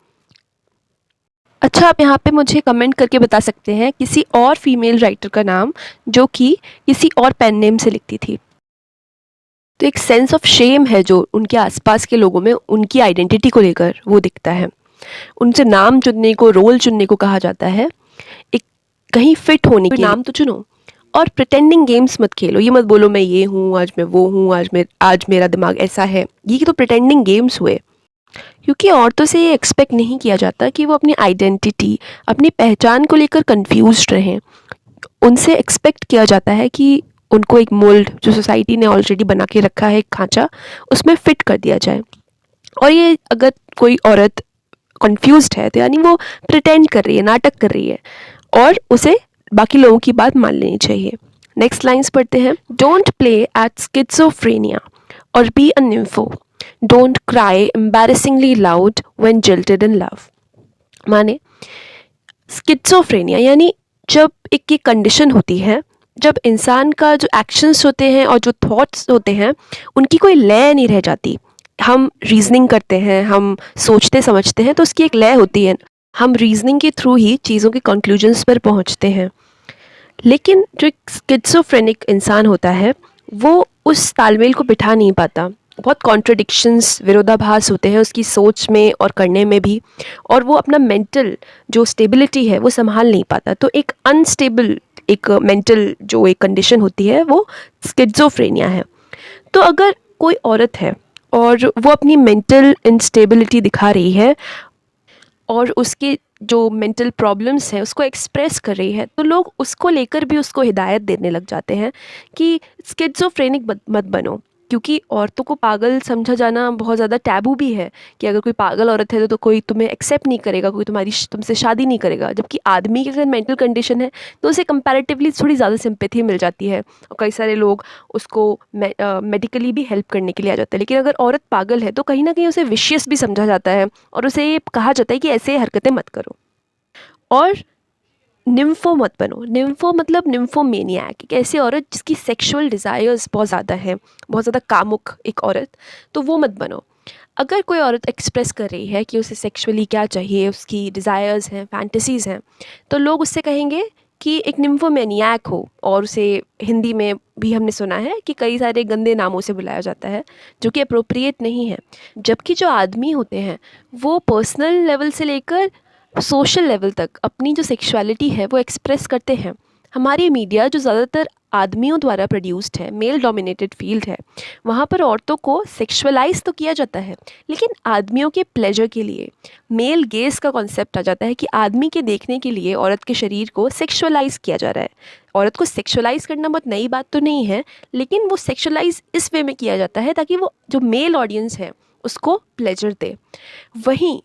अच्छा, आप यहाँ पे मुझे कमेंट करके बता सकते हैं किसी और फीमेल राइटर का नाम जो कि किसी और पेन नेम से लिखती थी। तो एक सेंस ऑफ शेम है जो उनके आसपास के लोगों में उनकी आइडेंटिटी को लेकर वो दिखता है। उनसे नाम चुनने को, रोल चुनने को कहा जाता है, एक कहीं फिट होने के नाम तो चुनो। और प्रिटेंडिंग गेम्स मत खेलो, ये मत बोलो मैं ये हूँ, आज मैं वो हूँ, आज मेरा दिमाग ऐसा है, ये तो प्रिटेंडिंग गेम्स हुए। क्योंकि औरतों से ये एक्सपेक्ट नहीं किया जाता कि वो अपनी आइडेंटिटी, अपनी पहचान को लेकर कंफ्यूज्ड रहें। उनसे एक्सपेक्ट किया जाता है कि उनको एक मोल्ड जो सोसाइटी ने ऑलरेडी बना के रखा है, एक खांचा, उसमें फिट कर दिया जाए। और ये अगर कोई औरत कंफ्यूज्ड है तो यानी वो प्रिटेंड कर रही है, नाटक कर रही है, और उसे बाकी लोगों की बात मान लेनी चाहिए। नेक्स्ट लाइन्स पढ़ते हैं। डोंट प्ले एट स्किज़ोफ्रेनिया और be a nympho. Don't cry embarrassingly loud when jilted in love. माने स्किज़ोफ्रेनिया यानी जब एक ये कंडीशन होती है जब इंसान का जो एक्शंस होते हैं और जो थॉट्स होते हैं उनकी कोई लय नहीं रह जाती। हम रीजनिंग करते हैं, हम सोचते समझते हैं, तो उसकी एक लय होती है, हम रीजनिंग के थ्रू ही चीज़ों के कंक्लूजन्स पर पहुंचते हैं। लेकिन जो एक स्किज़ोफ्रेनिक इंसान होता है वो उस तालमेल को बिठा नहीं पाता, बहुत कॉन्ट्रडिक्शंस, विरोधाभास होते हैं उसकी सोच में और करने में भी, और वो अपना मेंटल जो स्टेबिलिटी है वो संभाल नहीं पाता। तो एक अनस्टेबल एक मेंटल जो एक कंडीशन होती है वो स्किज़ोफ्रेनिया है। तो अगर कोई औरत है और वो अपनी मेंटल इंस्टेबिलिटी दिखा रही है और उसके जो मेंटल प्रॉब्लम्स हैं उसको एक्सप्रेस कर रही है, तो लोग उसको लेकर भी उसको हिदायत देने लग जाते हैं कि स्किज़ोफ्रेनिक मत बनो। क्योंकि औरतों को पागल समझा जाना बहुत ज़्यादा टैबू भी है कि अगर कोई पागल औरत है तो कोई तुम्हें एक्सेप्ट नहीं करेगा, कोई तुमसे शादी नहीं करेगा। जबकि आदमी की अगर मेंटल कंडीशन है तो उसे कंपैरेटिवली थोड़ी ज़्यादा सिंपैथी मिल जाती है और कई सारे लोग उसको मेडिकली भी हेल्प करने के लिए आ जाते हैं। लेकिन अगर औरत पागल है तो कहीं ना कहीं उसे विशियस भी समझा जाता है और उसे ये कहा जाता है कि ऐसे हरकतें मत करो। और निम्फो मत बनो। निम्फो मतलब निम्फोमेनियाक, एक ऐसी औरत जिसकी सेक्सुअल डिज़ायर्स बहुत ज़्यादा हैं, बहुत ज़्यादा कामुक एक औरत, तो वो मत बनो। अगर कोई औरत एक्सप्रेस कर रही है कि उसे सेक्सुअली क्या चाहिए, उसकी डिज़ायर्स हैं, फैंटेसीज़ हैं, तो लोग उससे कहेंगे कि एक निम्फोमेनियाक हो। और उसे हिंदी में भी हमने सुना है कि कई सारे गंदे नामों से बुलाया जाता है जो कि अप्रोप्रिएट नहीं है। जबकि जो आदमी होते हैं वो पर्सनल लेवल से लेकर सोशल लेवल तक अपनी जो सेक्सुअलिटी है वो एक्सप्रेस करते हैं। हमारी मीडिया जो ज़्यादातर आदमियों द्वारा प्रोड्यूस्ड है, मेल डोमिनेटेड फील्ड है, वहाँ पर औरतों को सेक्सुअलाइज तो किया जाता है लेकिन आदमियों के प्लेजर के लिए। मेल गेज का कॉन्सेप्ट आ जाता है कि आदमी के देखने के लिए औरत के शरीर को सेक्सुअलाइज किया जा रहा है। औरत को सेक्सुअलाइज करना बहुत नई बात तो नहीं है, लेकिन वो सेक्सुअलाइज इस वे में किया जाता है ताकि वो जो मेल ऑडियंस है उसको प्लेजर दे। वहीं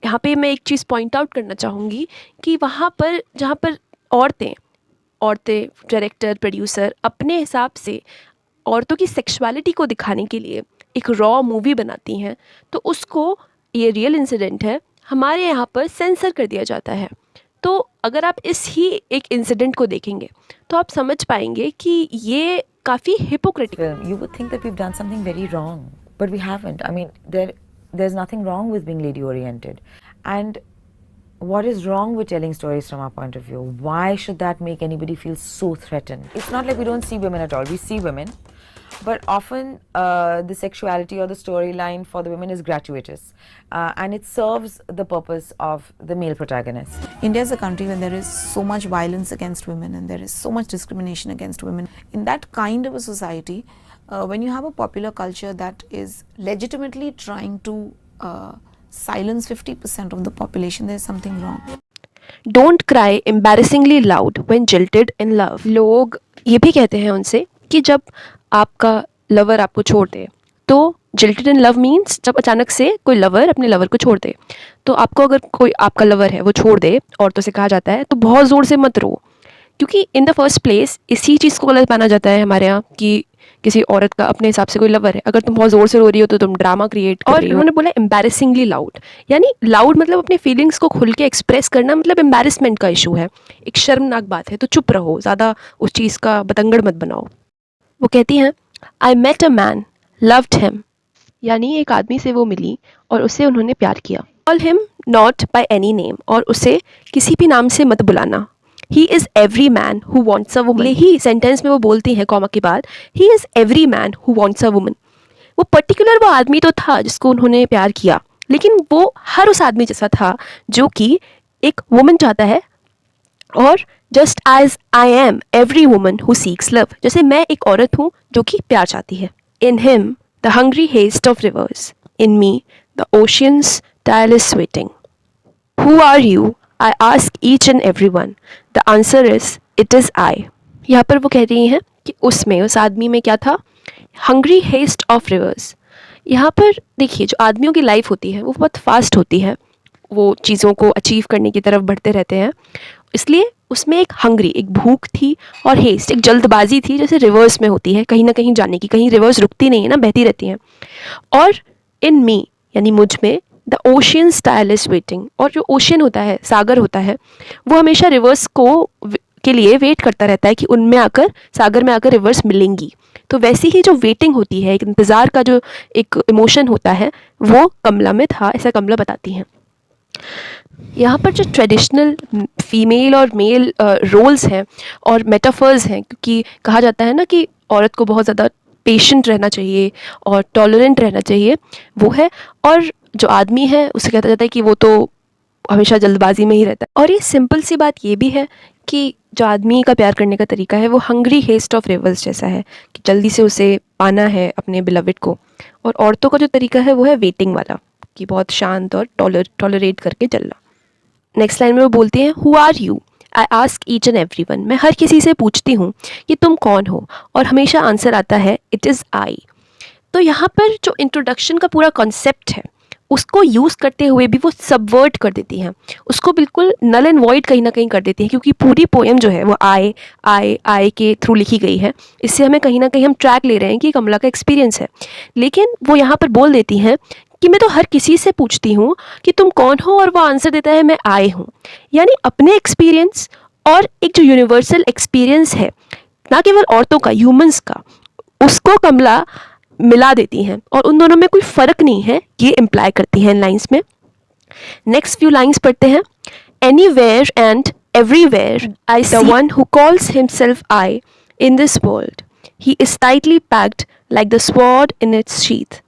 यहाँ पे मैं एक चीज़ पॉइंट आउट करना चाहूँगी कि वहाँ पर जहाँ पर औरतें औरतें डायरेक्टर, प्रोड्यूसर अपने हिसाब से औरतों की सेक्सुअलिटी को दिखाने के लिए एक रॉ मूवी बनाती हैं, तो उसको, ये रियल इंसिडेंट है, हमारे यहाँ पर सेंसर कर दिया जाता है। तो अगर आप इस ही एक इंसिडेंट को देखेंगे तो आप समझ पाएंगे कि ये काफ़ी hypocritical. You would think that we've done something very wrong, but we haven't. I mean, there's nothing wrong with being lady oriented. And what is wrong with telling stories from our point of view? Why should that make anybody feel so threatened? It's not like we don't see women at all. We see women, but often the sexuality or the storyline for the women is gratuitous, and it serves the purpose of the male protagonist. India is a country where there is so much violence against women and there is so much discrimination against women. In that kind of a society, when you have a popular culture that is legitimately trying to silence 50% of the population, there is something wrong. Don't cry embarrassingly loud when jilted in love. लोग ये भी कहते हैं उनसे कि जब आपका लवर आपको छोड़ दे तो जिल्टेड इन लव मीन्स जब अचानक से कोई लवर अपने लवर को छोड़ दे। तो आपको अगर कोई आपका लवर है वो छोड़ दे, औरतों से कहा जाता है, तो बहुत ज़ोर से मत रो, क्योंकि इन द फर्स्ट प्लेस इसी चीज़ को गलत माना जाता है हमारे यहाँ कि किसी औरत का अपने हिसाब से कोई लवर है, अगर तुम बहुत ज़ोर से रो रही हो तो तुम ड्रामा क्रिएट कर रही हो। उन्होंने बोला एम्बैरेसिंगली लाउड, यानी लाउड मतलब अपने फीलिंग्स को खुल के एक्सप्रेस करना, मतलब एम्बैरेसमेंट का इशू है, एक शर्मनाक बात है, तो चुप रहो, ज़्यादा उस चीज़ का बतंगड़ मत बनाओ। वो कहती हैं I met a man, loved him, यानी एक आदमी से वो मिली और उससे उन्होंने प्यार किया। Call him not by any name, और उसे किसी भी नाम से मत बुलाना। He is every man who wants a woman, he sentence में वो बोलती हैं कॉमा के बाद, he is every man who wants a woman. वो पर्टिकुलर वो आदमी तो था जिसको उन्होंने प्यार किया, लेकिन वो हर उस आदमी जैसा था जो कि एक वुमन चाहता है, और just as I am every woman who seeks love, जैसे मैं एक औरत हूँ जो कि प्यार चाहती है। In him the hungry haste of rivers, in me the oceans tireless waiting. Who are you? I ask each and everyone. The answer is it is I. यहाँ पर वो कह रही हैं कि उसमें, उस आदमी में क्या था? Hungry haste of rivers. यहाँ पर देखिए, जो आदमियों की लाइफ होती है वो बहुत फास्ट होती है, वो चीज़ों को अचीव करने की तरफ बढ़ते रहते हैं, इसलिए उसमें एक हंग्री, एक भूख थी, और हेस्ट, एक जल्दबाजी थी, जैसे रिवर्स में होती है कहीं ना कहीं जाने की, कहीं रिवर्स रुकती नहीं है ना, बहती रहती हैं। और इन मी यानी मुझ में द ओशियन tireless वेटिंग, और जो ओशियन होता है, सागर होता है, वो हमेशा रिवर्स के लिए वेट करता रहता है कि उनमें आकर, सागर में आकर रिवर्स मिलेंगी। तो वैसी ही जो वेटिंग होती है, एक इंतज़ार का जो एक इमोशन होता है, वो कमला में था, ऐसा कमला बताती हैं। यहाँ पर जो ट्रेडिशनल फीमेल और मेल रोल्स हैं और मेटाफर्स हैं, क्योंकि कहा जाता है ना कि औरत को बहुत ज़्यादा पेशेंट रहना चाहिए और टॉलरेंट रहना चाहिए, वो है, और जो आदमी है उसे कहता जाता है कि वो तो हमेशा जल्दबाजी में ही रहता है। और ये सिंपल सी बात ये भी है कि जो आदमी का प्यार करने का तरीका है वो हंग्री हेस्ट ऑफ रिवर्स जैसा है, कि जल्दी से उसे पाना है अपने बिलविड को, और औरतों का जो तरीका है वो है वेटिंग वाला, कि बहुत शांत और टॉलरेट करके चलना। नेक्स्ट लाइन में वो बोलती हैं who are you? I ask each and every one, मैं हर किसी से पूछती हूँ कि तुम कौन हो, और हमेशा आंसर आता है इट इज़ आई। तो यहाँ पर जो इंट्रोडक्शन का पूरा कॉन्सेप्ट है उसको यूज़ करते हुए भी वो सबवर्ट कर देती हैं, उसको बिल्कुल नल एंड वॉइड कहीं ना कहीं कर देती हैं, क्योंकि पूरी पोएम जो है वो आई के थ्रू लिखी गई है। इससे हमें कहीं ना कहीं हम ट्रैक ले रहे हैं कि कमला का एक्सपीरियंस है, लेकिन वो यहाँ पर बोल देती हैं कि मैं तो हर किसी से पूछती हूँ कि तुम कौन हो, और वो आंसर देता है मैं आई हूँ। यानी अपने एक्सपीरियंस और एक जो यूनिवर्सल एक्सपीरियंस है, ना केवल औरतों का, ह्यूमंस का, उसको कमला मिला देती हैं, और उन दोनों में कोई फ़र्क नहीं है, ये इम्प्लाई करती हैं इन लाइन्स में। नेक्स्ट फ्यू लाइन्स पढ़ते हैं। Anywhere and everywhere I see the one who calls himself I in this world, he is tightly packed like the sword in its sheath.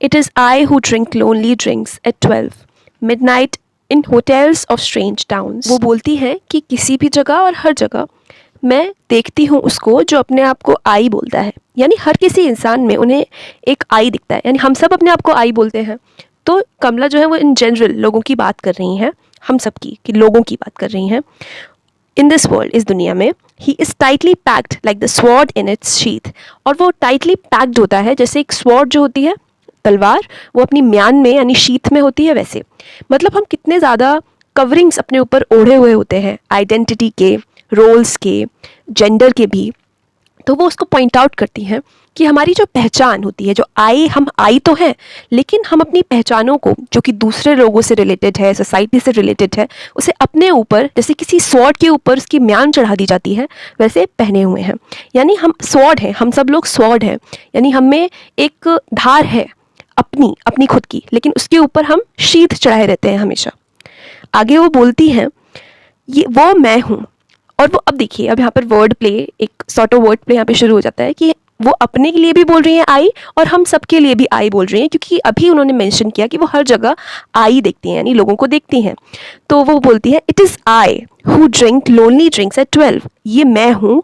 It is I who drink lonely drinks at 12 midnight in hotels of strange towns. वो बोलती हैं कि किसी भी जगह और हर जगह मैं देखती हूँ उसको जो अपने आप को आई बोलता है, यानी हर किसी इंसान में उन्हें एक आई दिखता है, यानी हम सब अपने आप को आई बोलते हैं। तो कमला जो है वो इन जनरल लोगों की बात कर रही हैं, हम सब की, कि लोगों की बात कर रही हैं। इन दिस वर्ल्ड, इस दुनिया में, he is tightly packed like the sword in its sheath, और वो टाइटली पैक्ड होता है जैसे एक स्वॉर्ड जो होती है, तलवार, वो अपनी म्यान में यानी शीथ में होती है, वैसे। मतलब हम कितने ज़्यादा कवरिंग्स अपने ऊपर ओढ़े हुए होते हैं, आइडेंटिटी के, रोल्स के, जेंडर के भी। तो वो उसको पॉइंट आउट करती हैं कि हमारी जो पहचान होती है, जो हम आई तो हैं, लेकिन हम अपनी पहचानों को, जो कि दूसरे लोगों से रिलेटेड है, सोसाइटी से रिलेटेड है, उसे अपने ऊपर जैसे किसी स्वॉर्ड के ऊपर उसकी म्यान चढ़ा दी जाती है, वैसे पहने हुए हैं। यानी हम स्वॉर्ड हैं, हम सब लोग स्वॉर्ड हैं, यानी हम में एक धार है अपनी खुद की, लेकिन उसके ऊपर हम शीथ चढ़ाए रहते हैं हमेशा। आगे वो बोलती हैं ये वो मैं हूँ, और वो, अब देखिए, अब यहाँ पर वर्ड प्ले, एक सॉर्ट ऑफ वर्ड प्ले यहाँ पे शुरू हो जाता है कि वो अपने के लिए भी बोल रही हैं आई, और हम सब के लिए भी आई बोल रही हैं, क्योंकि अभी उन्होंने मेंशन किया कि वो हर जगह आई देखती हैं, यानी लोगों को देखती हैं। तो वो बोलती है it is I who drink lonely drinks at 12, ये मैं हूँ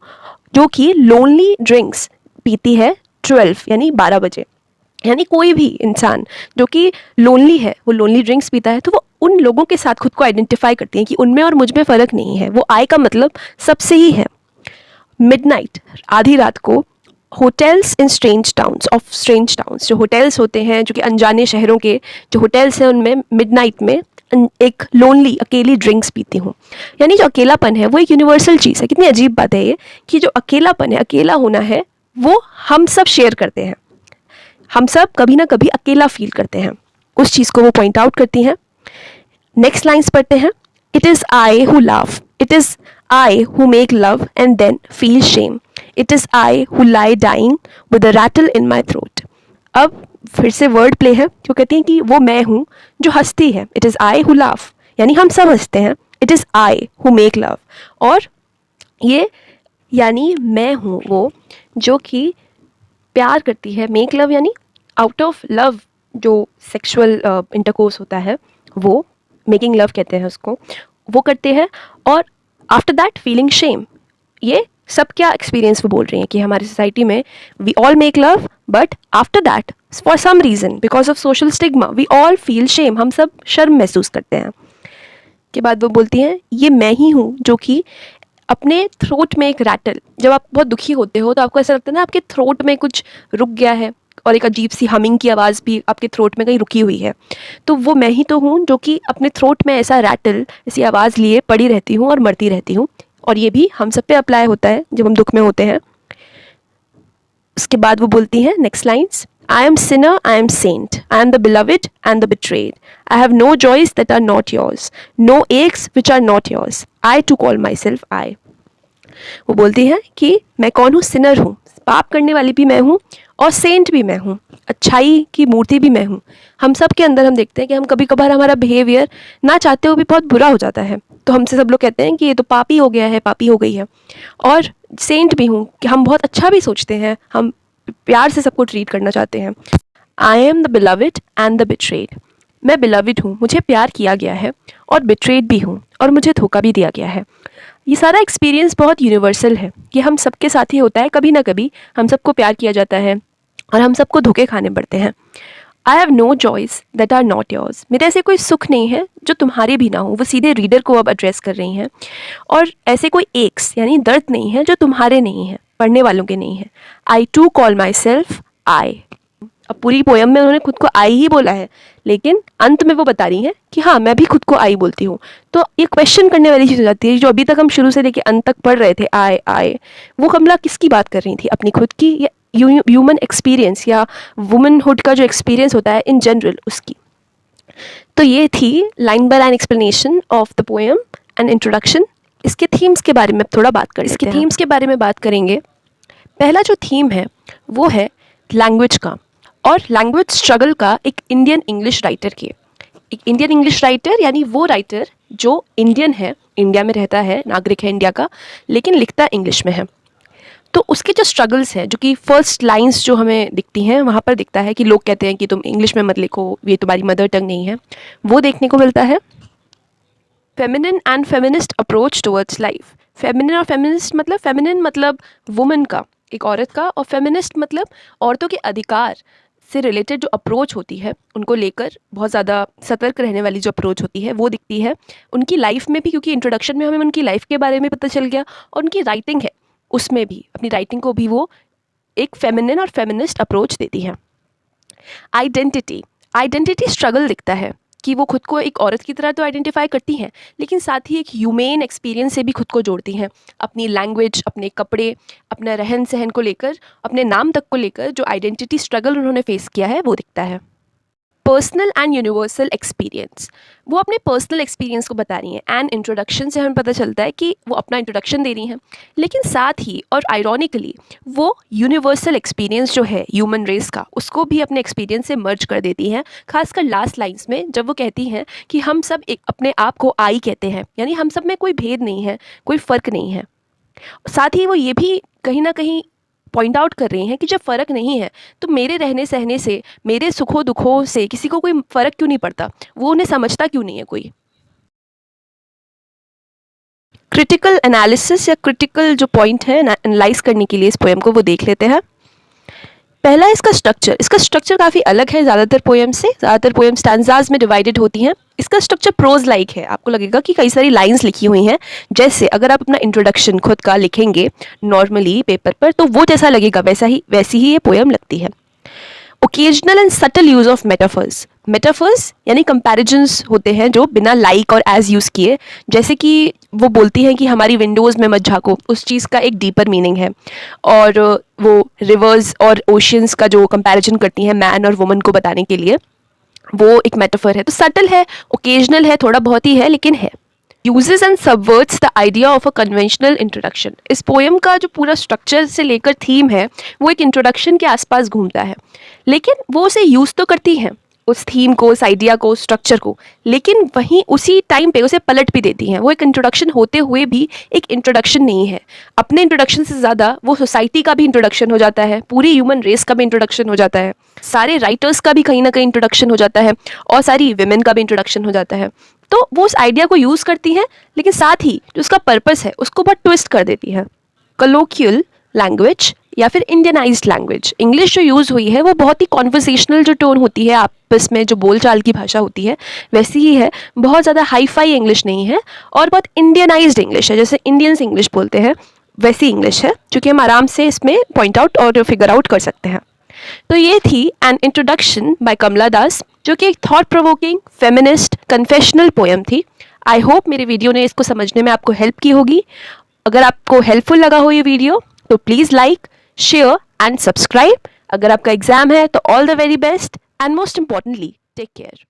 जो कि लोनली ड्रिंक्स पीती है 12 यानी 12 बजे। यानी कोई भी इंसान जो कि लोनली है, वो लोनली ड्रिंक्स पीता है, तो वो उन लोगों के साथ खुद को आइडेंटिफाई करती हैं कि उनमें और मुझ में फ़र्क नहीं है, वो आई का मतलब सबसे ही है। मिडनाइट, आधी रात को, होटल्स इन स्ट्रेंज टाउन्स, जो होटल्स होते हैं जो कि अनजाने शहरों के जो होटल्स हैं उनमें मिडनाइट में एक लोनली अकेली ड्रिंक्स पीती हूँ। यानी जो अकेलापन है वो एक यूनिवर्सल चीज़ है। कितनी अजीब बात है ये कि जो अकेलापन है, अकेला होना है, वो हम सब शेयर करते हैं। हम सब कभी ना कभी अकेला फील करते हैं, उस चीज़ को वो पॉइंट आउट करती हैं। नेक्स्ट लाइन्स पढ़ते हैं। It is I who love, it is I who make love and then feel shame, it is I who lie dying with a rattle in my throat. अब फिर से वर्ड प्ले है, जो कहती हैं कि वो मैं हूँ जो हंसती है। It is I who love, यानी हम सब हंसते हैं। It is I who make love, और ये यानी मैं हूँ वो जो कि प्यार करती है। मेक लव यानी आउट ऑफ लव जो सेक्सुअल इंटरकोर्स होता है, वो मेकिंग लव कहते हैं उसको, वो करते हैं। और आफ्टर दैट फीलिंग शेम, ये सब क्या एक्सपीरियंस वो बोल रही हैं कि हमारी सोसाइटी में we all make love but after that for some reason because of social stigma we all feel shame, हम सब शर्म महसूस करते हैं। के बाद वो बोलती हैं ये मैं ही हूँ जो कि अपने थ्रोट में एक रैटल, जब आप बहुत दुखी होते हो तो आपको ऐसा लगता है ना आपके थ्रोट में कुछ रुक गया है और एक अजीब सी हमिंग की आवाज़ भी आपके थ्रोट में कहीं रुकी हुई है, तो वो मैं ही तो हूँ जो कि अपने थ्रोट में ऐसा रैटल, ऐसी आवाज़ लिए पड़ी रहती हूँ और मरती रहती हूँ। और ये भी हम सब पे अप्लाई होता है जब हम दुख में होते हैं। उसके बाद वो बोलती हैं next lines, I am sinner, I am saint, I am the beloved and the betrayed, I have no joys that are not yours, no aches which are not yours, I too call my self I. वो बोलती हैं कि मैं कौन हूँ, सिनर हूँ, पाप करने वाली भी मैं हूँ, और सेंट भी मैं हूँ, अच्छाई की मूर्ति भी मैं हूँ। हम सब के अंदर हम देखते हैं कि हम कभी कभार हमारा बिहेवियर ना चाहते हुए भी बहुत बुरा हो जाता है, तो हमसे सब लोग कहते हैं कि ये तो पापी हो गया है, पापी हो गई है। और सेंट भी हूँ कि हम बहुत अच्छा भी सोचते हैं, हम प्यार से सबको ट्रीट करना चाहते हैं। आई am the beloved and the betrayed, मैं बिलविड हूँ, मुझे प्यार किया गया है, और बिट्रेड भी हूँ, और मुझे धोखा भी दिया गया है। ये सारा एक्सपीरियंस बहुत यूनिवर्सल है, ये हम सबके साथ ही होता है। कभी ना कभी हम सबको प्यार किया जाता है और हम सबको धोखे खाने पड़ते हैं। I have no joys that are not yours, मेरे ऐसे कोई सुख नहीं है जो तुम्हारे भी ना हो। वो सीधे रीडर को अब एड्रेस कर रही हैं। और ऐसे कोई एक्स यानी दर्द नहीं है जो तुम्हारे नहीं है, पढ़ने वालों के नहीं है। I too call my self I. अब पूरी पोयम में उन्होंने खुद को आई ही बोला है, लेकिन अंत में वो बता रही हैं कि हाँ मैं भी खुद को आई बोलती हूँ। तो ये क्वेश्चन करने वाली चीज़ हो जाती है, जो अभी तक हम शुरू से लेके अंत तक पढ़ रहे थे आए आए, वो कमला किसकी बात कर रही थी, अपनी खुद की या ह्यूमन एक्सपीरियंस या वुमनहुड का जो एक्सपीरियंस होता है इन जनरल उसकी। तो ये थी line by line explanation of the poem and introduction. इसके थीम्स के बारे में थोड़ा बात करें। इसके थीम्स के बारे में बात करेंगे। पहला जो थीम है वो है लैंग्वेज का, और लैंग्वेज स्ट्रगल का एक इंडियन इंग्लिश राइटर के। एक इंडियन इंग्लिश राइटर यानी वो राइटर जो इंडियन है, इंडिया में रहता है, नागरिक है इंडिया का, लेकिन लिखता इंग्लिश में है। तो उसके जो स्ट्रगल्स हैं, जो कि फर्स्ट लाइंस जो हमें दिखती हैं वहाँ पर दिखता है कि लोग कहते हैं कि तुम इंग्लिश में मत लिखो, ये तुम्हारी मदर टंग नहीं है, वो देखने को मिलता है। Feminine and feminist approach towards life. Feminine और फेमिनिस्ट मतलब, फेमिनिन मतलब वुमन का, एक औरत का, और फेमिनिस्ट मतलब औरतों के अधिकार से रिलेटेड जो अप्रोच होती है, उनको लेकर बहुत ज़्यादा सतर्क रहने वाली जो अप्रोच होती है वो दिखती है उनकी लाइफ में भी, क्योंकि इंट्रोडक्शन में हमें उनकी लाइफ के बारे में पता चल गया, और उनकी राइटिंग है उसमें भी, अपनी राइटिंग को भी वो एक फेमिनिन और फेमिनिस्ट अप्रोच देती हैं। आइडेंटिटी स्ट्रगल दिखता है कि वो खुद को एक औरत की तरह तो आइडेंटिफाई करती हैं, लेकिन साथ ही एक ह्यूमेन एक्सपीरियंस से भी खुद को जोड़ती हैं। अपनी लैंग्वेज, अपने कपड़े, अपना रहन सहन को लेकर, अपने नाम तक को लेकर जो आइडेंटिटी स्ट्रगल उन्होंने फेस किया है वो दिखता है। पर्सनल एंड यूनिवर्सल एक्सपीरियंस, वो अपने पर्सनल एक्सपीरियंस को बता रही हैं। एंड इंट्रोडक्शन से हमें पता चलता है कि वो अपना इंट्रोडक्शन दे रही हैं, लेकिन साथ ही और आयरॉनिकली वो यूनिवर्सल एक्सपीरियंस जो है ह्यूमन रेस का, उसको भी अपने एक्सपीरियंस से मर्ज कर देती हैं। खासकर लास्ट लाइन्स में जब वो कहती हैं कि हम सब एक अपने आप को आई कहते हैं, यानी हम सब में कोई भेद नहीं है, कोई फ़र्क नहीं है। साथ ही वो ये भी कहीं ना कहीं पॉइंट आउट कर रही हैं कि जब फ़र्क नहीं है तो मेरे रहने सहने से, मेरे सुखों दुखों से किसी को कोई फ़र्क क्यों नहीं पड़ता, वो उन्हें समझता क्यों नहीं है कोई। क्रिटिकल एनालिसिस या क्रिटिकल जो पॉइंट है एनालाइज करने के लिए इस पोएम को वो देख लेते हैं। पहला इसका स्ट्रक्चर काफ़ी अलग है ज़्यादातर पोएम से। ज़्यादातर पोएम स्टैंजाज में डिवाइडेड होती हैं। इसका स्ट्रक्चर प्रोज लाइक है। आपको लगेगा कि कई सारी लाइंस लिखी हुई हैं। जैसे अगर आप अपना इंट्रोडक्शन खुद का लिखेंगे नॉर्मली पेपर पर, तो वो जैसा लगेगा वैसी ही ये पोएम लगती है। Occasional and subtle use of metaphors यानी कंपैरिजन्स होते हैं जो बिना लाइक और एज यूज़ किए, जैसे कि वो बोलती हैं कि हमारी विंडोज़ में मत झाँको, उस चीज़ का एक डीपर मीनिंग है। और वो रिवर्स और ओशियंस का जो कंपैरिजन करती हैं मैन और वुमन को बताने के लिए, वो एक मेटाफर है। तो सटल है, ओकेजनल है, थोड़ा बहुत ही है लेकिन है। Uses and subverts the idea of a conventional introduction. इस पोएम का जो पूरा स्ट्रक्चर से लेकर थीम है वो एक इंट्रोडक्शन के आसपास घूमता है, लेकिन वो उसे यूज़ तो करती हैं उस थीम को, उस आइडिया को, उस स्ट्रक्चर को, लेकिन वहीं उसी टाइम पे उसे पलट भी देती हैं। वो एक इंट्रोडक्शन होते हुए भी एक इंट्रोडक्शन नहीं है। अपने इंट्रोडक्शन से ज़्यादा वो सोसाइटी का भी इंट्रोडक्शन हो जाता है, पूरी ह्यूमन रेस का भी इंट्रोडक्शन हो जाता है, सारे राइटर्स का भी कहीं ना कहीं इंट्रोडक्शन हो जाता है, और सारी विमेन का भी इंट्रोडक्शन हो जाता है। तो वो उस आइडिया को यूज़ करती हैं, लेकिन साथ ही जो उसका पर्पस है उसको बहुत ट्विस्ट कर देती हैं। कलोक्यूल लैंग्वेज या फिर इंडियनाइज्ड लैंग्वेज, इंग्लिश जो यूज़ हुई है वो बहुत ही कॉन्वर्सेशनल जो टोन होती है, आपस में जो बोलचाल की भाषा होती है वैसी ही है। बहुत ज़्यादा हाई फाई इंग्लिश नहीं है और बहुत इंडियनाइज्ड इंग्लिश है, जैसे इंडियंस इंग्लिश बोलते हैं वैसी इंग्लिश है, जो कि हम आराम से इसमें पॉइंट आउट और फिगर आउट कर सकते हैं। तो ये थी an introduction by Kamala Das, जो कि एक thought provoking feminist confessional poem थी। आई होप मेरे वीडियो ने इसको समझने में आपको हेल्प की होगी। अगर आपको हेल्पफुल लगा हो ये वीडियो तो please like, share and subscribe. अगर आपका एग्जाम है तो all the very best and most importantly take care.